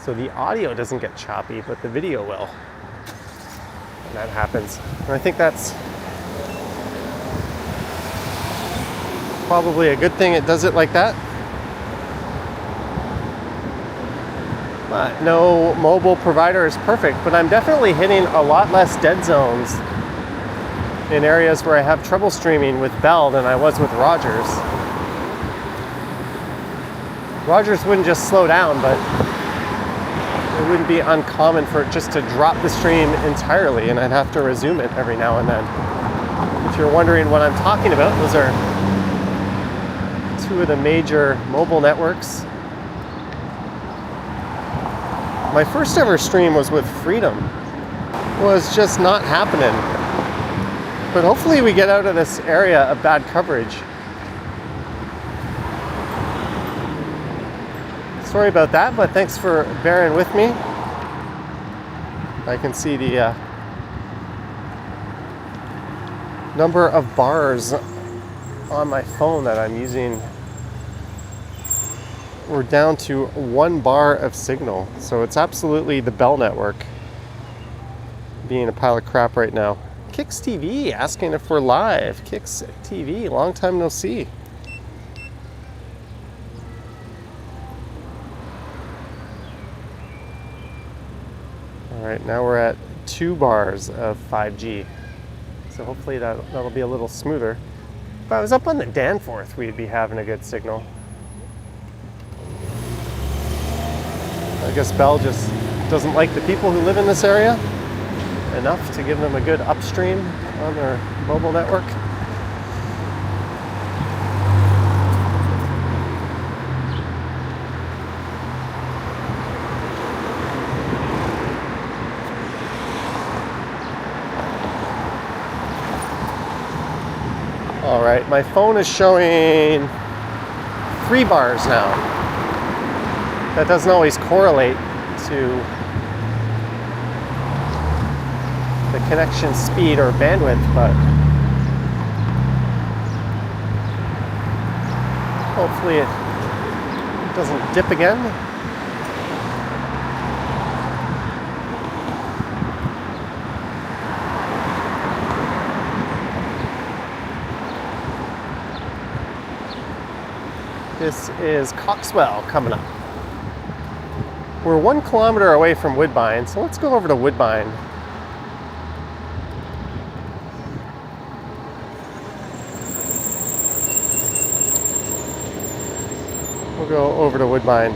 so the audio doesn't get choppy, but the video will. And that happens. And I think that's probably a good thing it does it like that. But no mobile provider is perfect, but I'm definitely hitting a lot less dead zones in areas where I have trouble streaming with Bell than I was with Rogers. Rogers wouldn't just slow down, but it wouldn't be uncommon for it just to drop the stream entirely, and I'd have to resume it every now and then. If you're wondering what I'm talking about, those are two of the major mobile networks. My first ever stream was with Freedom. It was just not happening. But hopefully we get out of this area of bad coverage. Sorry about that, but thanks for bearing with me. I can see the number of bars on my phone that I'm using. We're down to 1 bar of signal, so it's absolutely the Bell network being a pile of crap right now. Kicks TV asking if we're live. Kicks TV, long time no see. All right, now we're at 2 bars of 5G, so hopefully that'll be a little smoother. If I was up on the Danforth, we'd be having a good signal. I guess Bell just doesn't like the people who live in this area enough to give them a good upstream on their mobile network. All right, my phone is showing 3 bars now. That doesn't always correlate to the connection speed or bandwidth, but hopefully it doesn't dip again. This is Coxwell coming up. We're 1 kilometer away from Woodbine, so let's go over to Woodbine. We'll go over to Woodbine.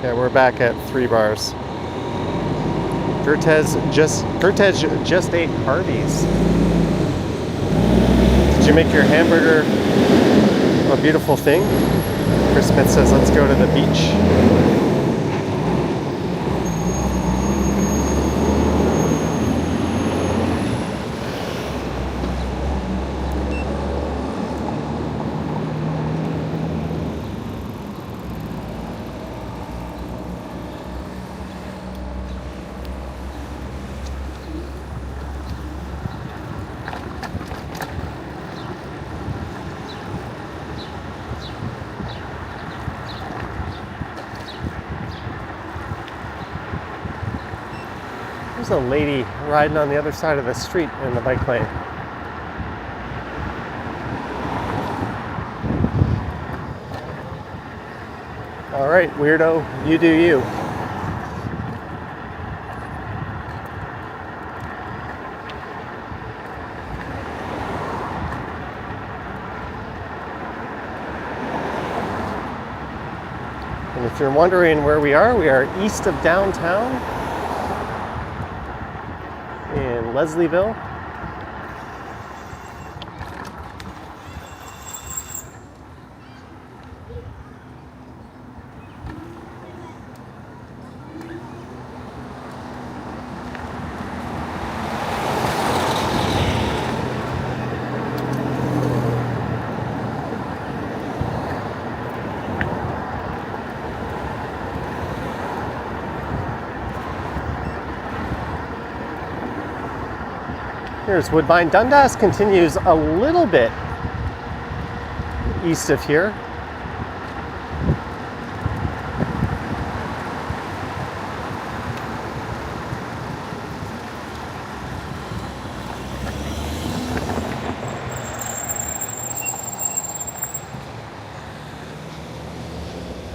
Yeah, we're back at 3 bars. Gertez just ate Harvey's. Did you make your hamburger a beautiful thing? Chris Smith says, let's go to the beach. There's a lady riding on the other side of the street in the bike lane. All right, weirdo, you do you. And if you're wondering where we are east of downtown in Leslieville. Here's Woodbine. Dundas continues a little bit east of here.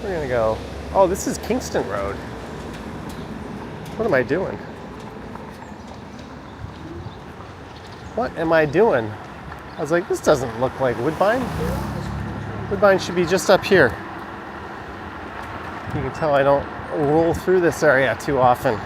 We're gonna go, oh, this is Kingston Road. What am I doing? What am I doing? I was like, this doesn't look like Woodbine. Woodbine should be just up here. You can tell I don't roll through this area too often.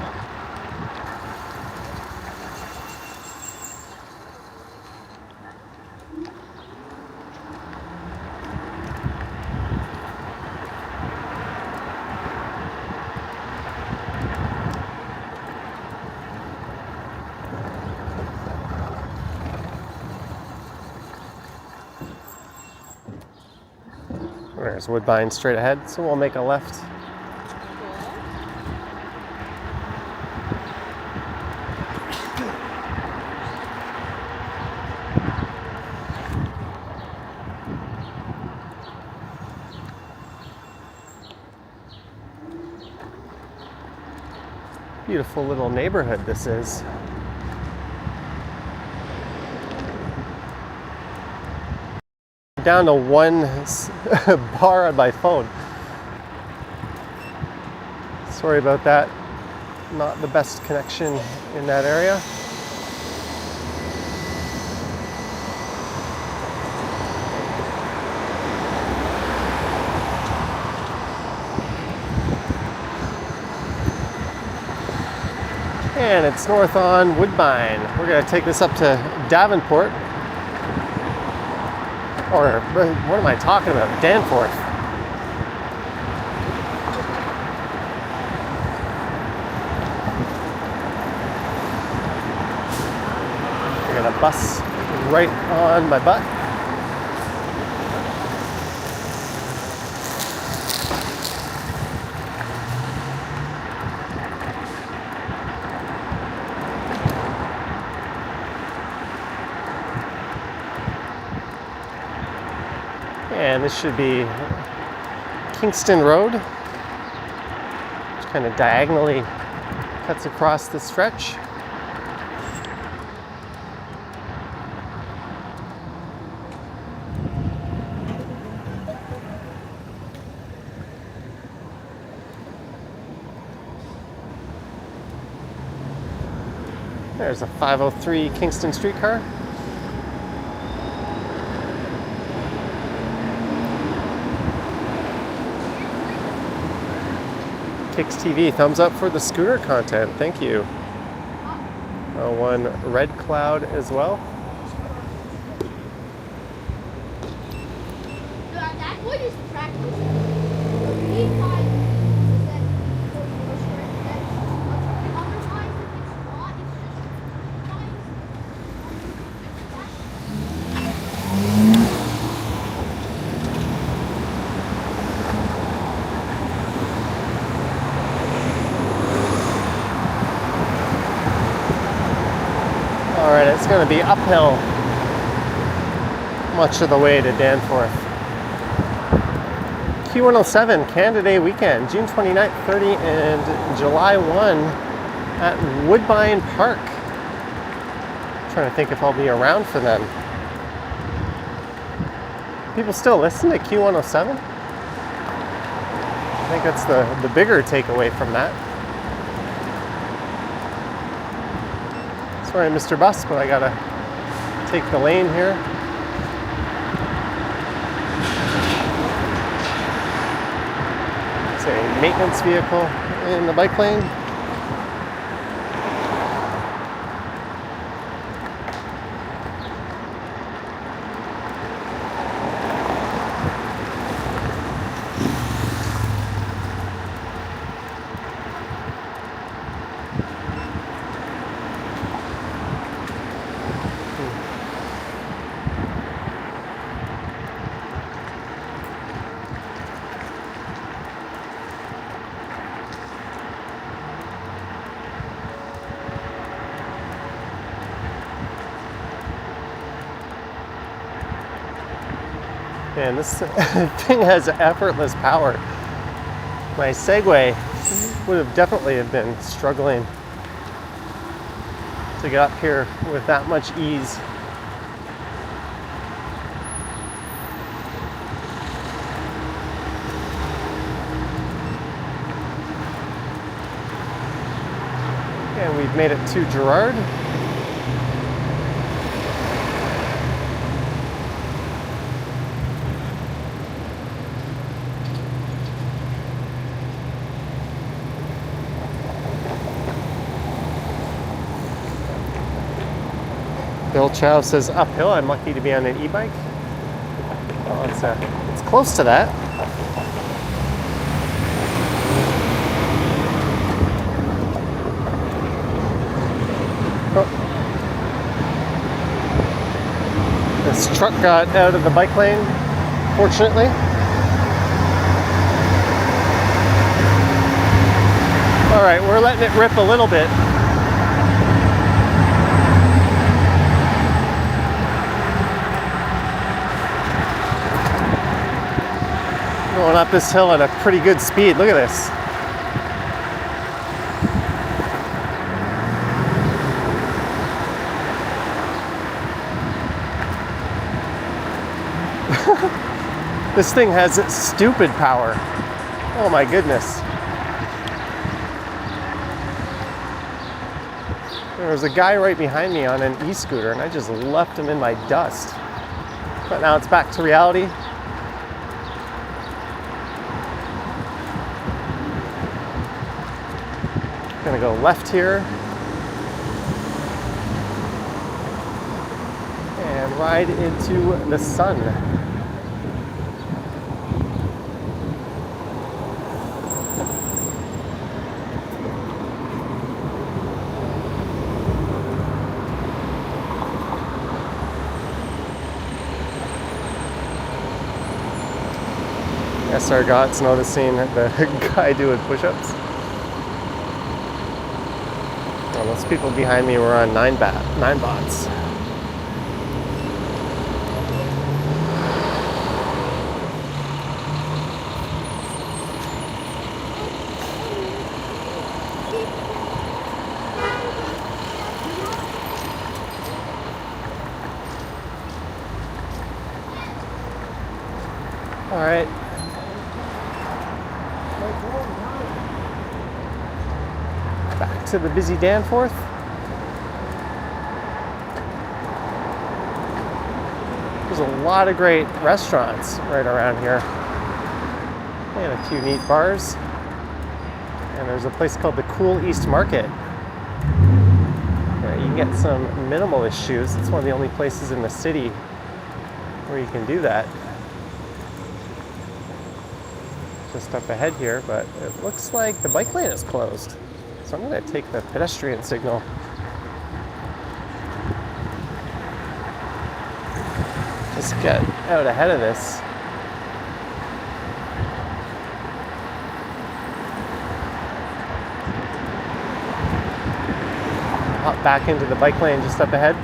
There's Woodbine straight ahead, so we'll make a left. Beautiful little neighborhood this is. Down to one bar on my phone. Sorry about that. Not the best connection in that area. And it's north on Woodbine. We're going to take this up to Davenport. Or, what am I talking about? Danforth. I got a bus right on my butt. And this should be Kingston Road, which kind of diagonally cuts across the stretch. There's a 503 Kingston streetcar. Kicks TV, thumbs up for the scooter content. Thank you. One Red Cloud as well. Alright, it's going to be uphill much of the way to Danforth. Q107 Canada Day weekend, June 29th, 30, and July 1 at Woodbine Park. I'm trying to think if I'll be around for them. People still listen to Q107? I think that's the bigger takeaway from that. Sorry, Mr. Bus, but I gotta take the lane here. It's a maintenance vehicle in the bike lane. And this thing has effortless power. My Segway would have definitely have been struggling to get up here with that much ease. And we've made it to Girard. Bill Chow says uphill. I'm lucky to be on an e-bike. Well, it's close to that. Oh. This truck got out of the bike lane, fortunately. All right, we're letting it rip a little bit. Going up this hill at a pretty good speed. Look at this. This thing has stupid power. Oh my goodness. There was a guy right behind me on an e-scooter and I just left him in my dust. But now it's back to reality. Gonna go left here and ride into the sun. SR Got's noticing the guy doing push-ups. Well, those people behind me were on 9 bots. All right. Back to the busy Danforth. There's a lot of great restaurants right around here. And a few neat bars. And there's a place called the Cool East Market. You can get some minimalist shoes. It's one of the only places in the city where you can do that. Just up ahead here, but it looks like the bike lane is closed. So I'm going to take the pedestrian signal. Just get out ahead of this. Hop back into the bike lane just up ahead.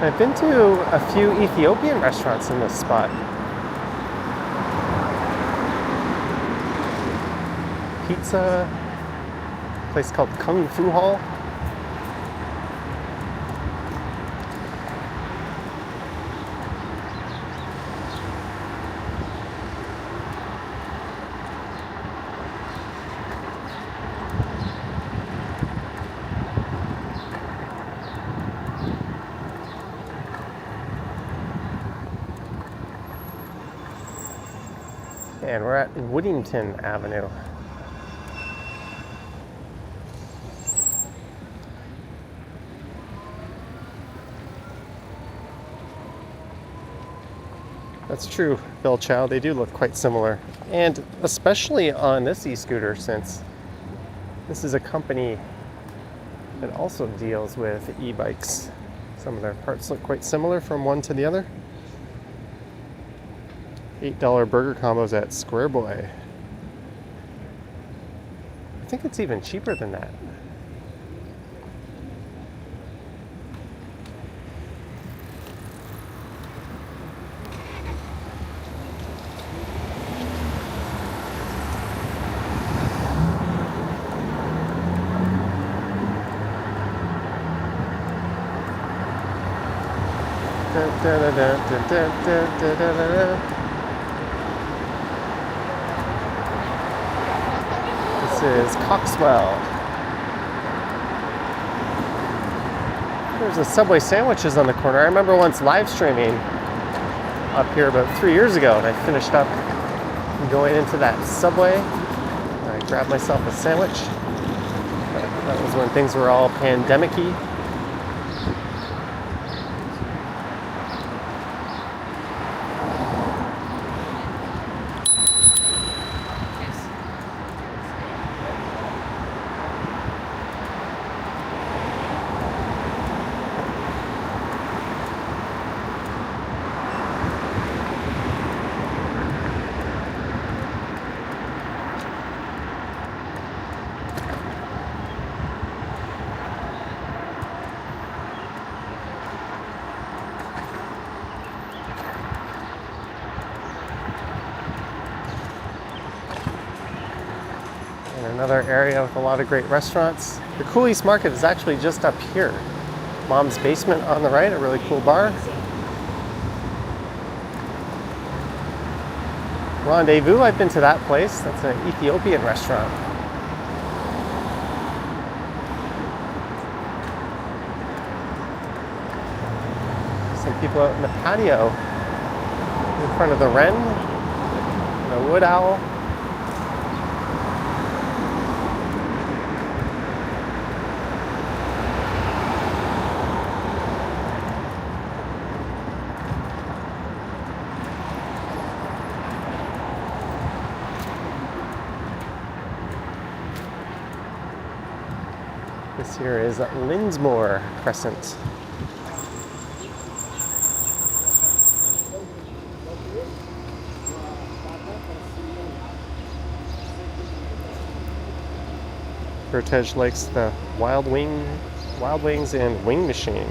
I've been to a few Ethiopian restaurants in this spot. Pizza, a place called Kung Fu Hall. And we're at Woodington Avenue. That's true, Bill Chow. They do look quite similar. And especially on this e-scooter, since This is a company that also deals with e-bikes. Some of their parts look quite similar from one to the other. $8 burger combos at Square Boy. I think it's even cheaper than that. This is Coxwell. There's a Subway sandwiches on the corner. I remember once live streaming up here about 3 years ago, and I finished up going into that Subway. I grabbed myself a sandwich. That was when things were all pandemic-y. Another area with a lot of great restaurants. The Coolies Market is actually just up here. Mom's Basement on the right, a really cool bar. Rendezvous, I've been to that place. That's an Ethiopian restaurant. Some people out in the patio in front of the Wren, the Wood Owl. This here is Linsmore Crescent. Vertej likes the Wild Wings and Wing Machine.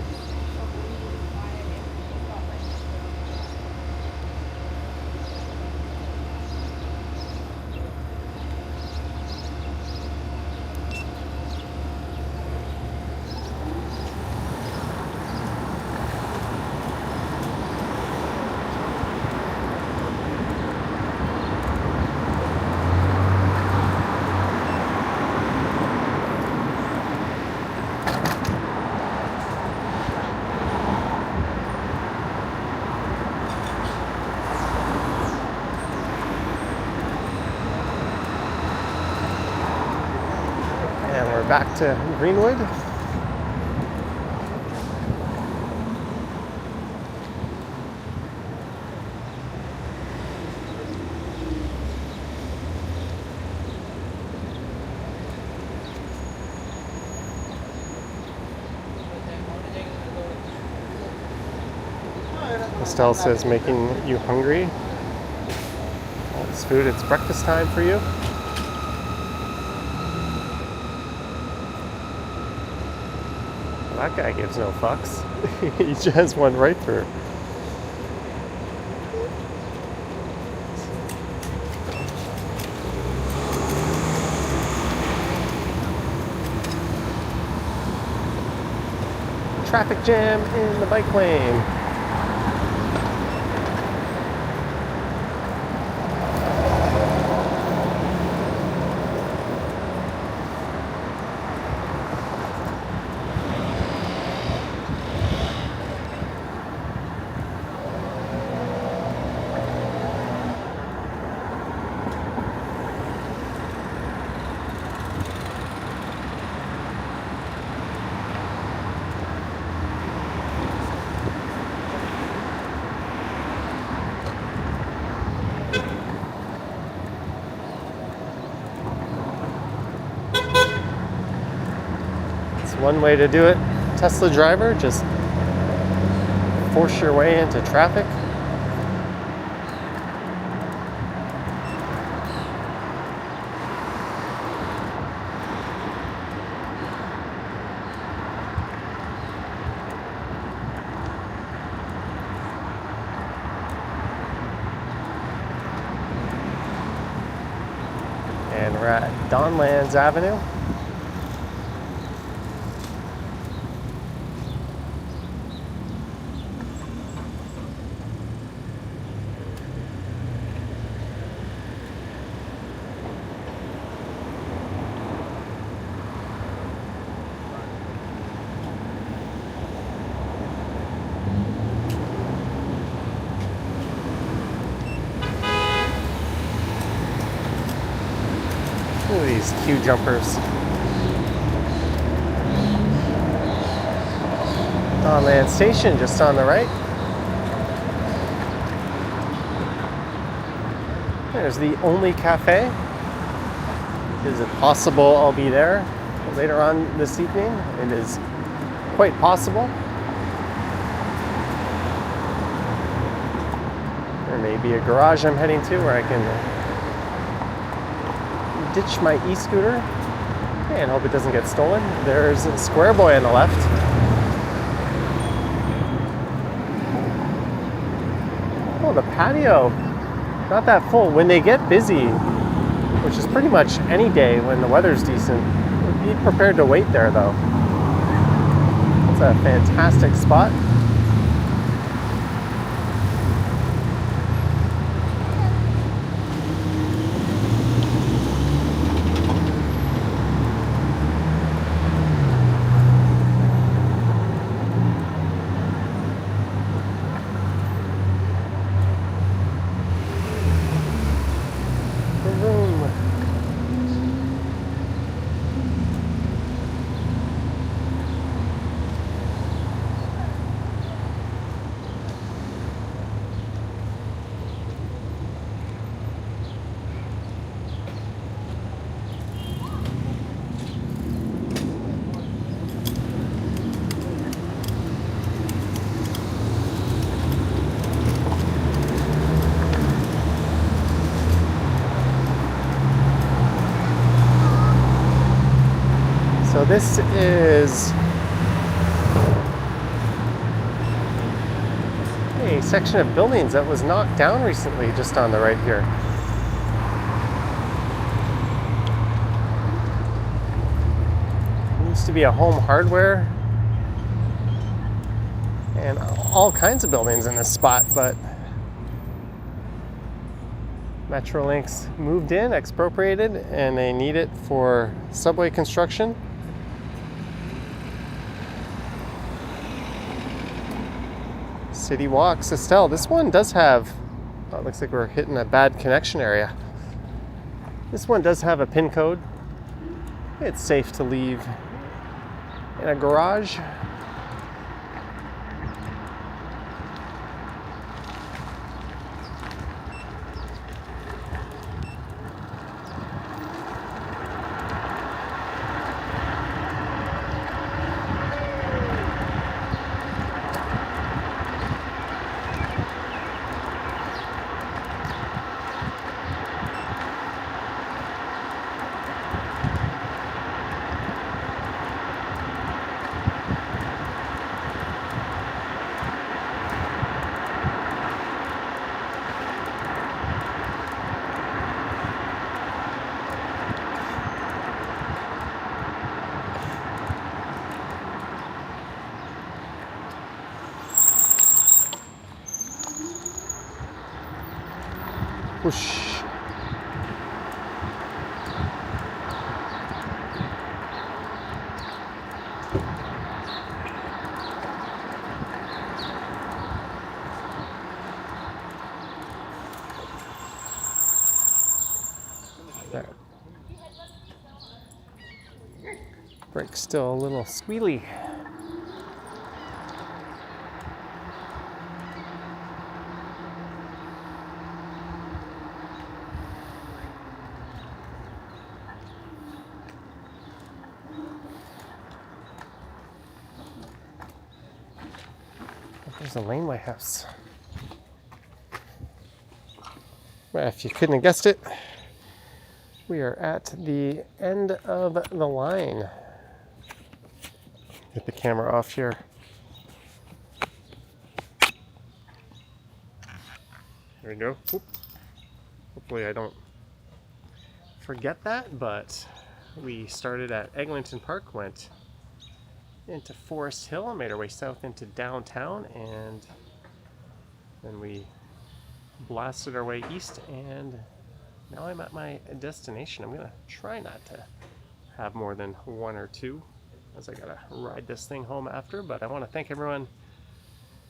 Back to Greenwood. Estelle says, making you hungry. All this food, it's breakfast time for you. That guy gives no fucks. He just went right through. Traffic jam in the bike lane. One way to do it, Tesla driver, just force your way into traffic. And we're at Donlands Avenue. Look at these queue jumpers. Donland Station just on the right. There's the only cafe. Is it possible I'll be there later on this evening? It is quite possible. There may be a garage I'm heading to where I can ditch my e-scooter and hope it doesn't get stolen. There's a Square Boy on the left. Oh, the patio, not that full. When they get busy, which is pretty much any day when the weather's decent, be prepared to wait there though. It's a fantastic spot. So this is a section of buildings that was knocked down recently just on the right here. It used to be a Home Hardware and all kinds of buildings in this spot, but Metrolinx moved in, expropriated, and they need it for subway construction. City Walks, Estelle. This one does have, oh, it looks like we're hitting a bad connection area. This one does have a PIN code. It's safe to leave in a garage. Whoosh. There. Brake's still a little squealy. There's a laneway house. Well, if you couldn't have guessed it, we are at the end of the line. Get the camera off here. There we go. Oop. Hopefully I don't forget that, but we started at Eglinton Park, went into Forest Hill and made our way south into downtown, and then we blasted our way east, and now I'm at my destination. I'm gonna try not to have more than one or two, as I gotta ride this thing home after. But I want to thank everyone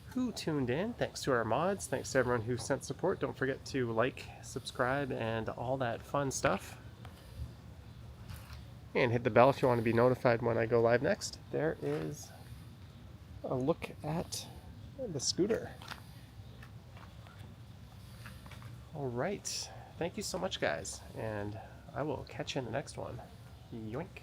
who tuned in. Thanks to our mods. Thanks to everyone who sent support. Don't forget to like, subscribe, and all that fun stuff. And hit the bell if you want to be notified when I go live next. There is a look at the scooter. All right. Thank you so much, guys. And I will catch you in the next one. Yoink.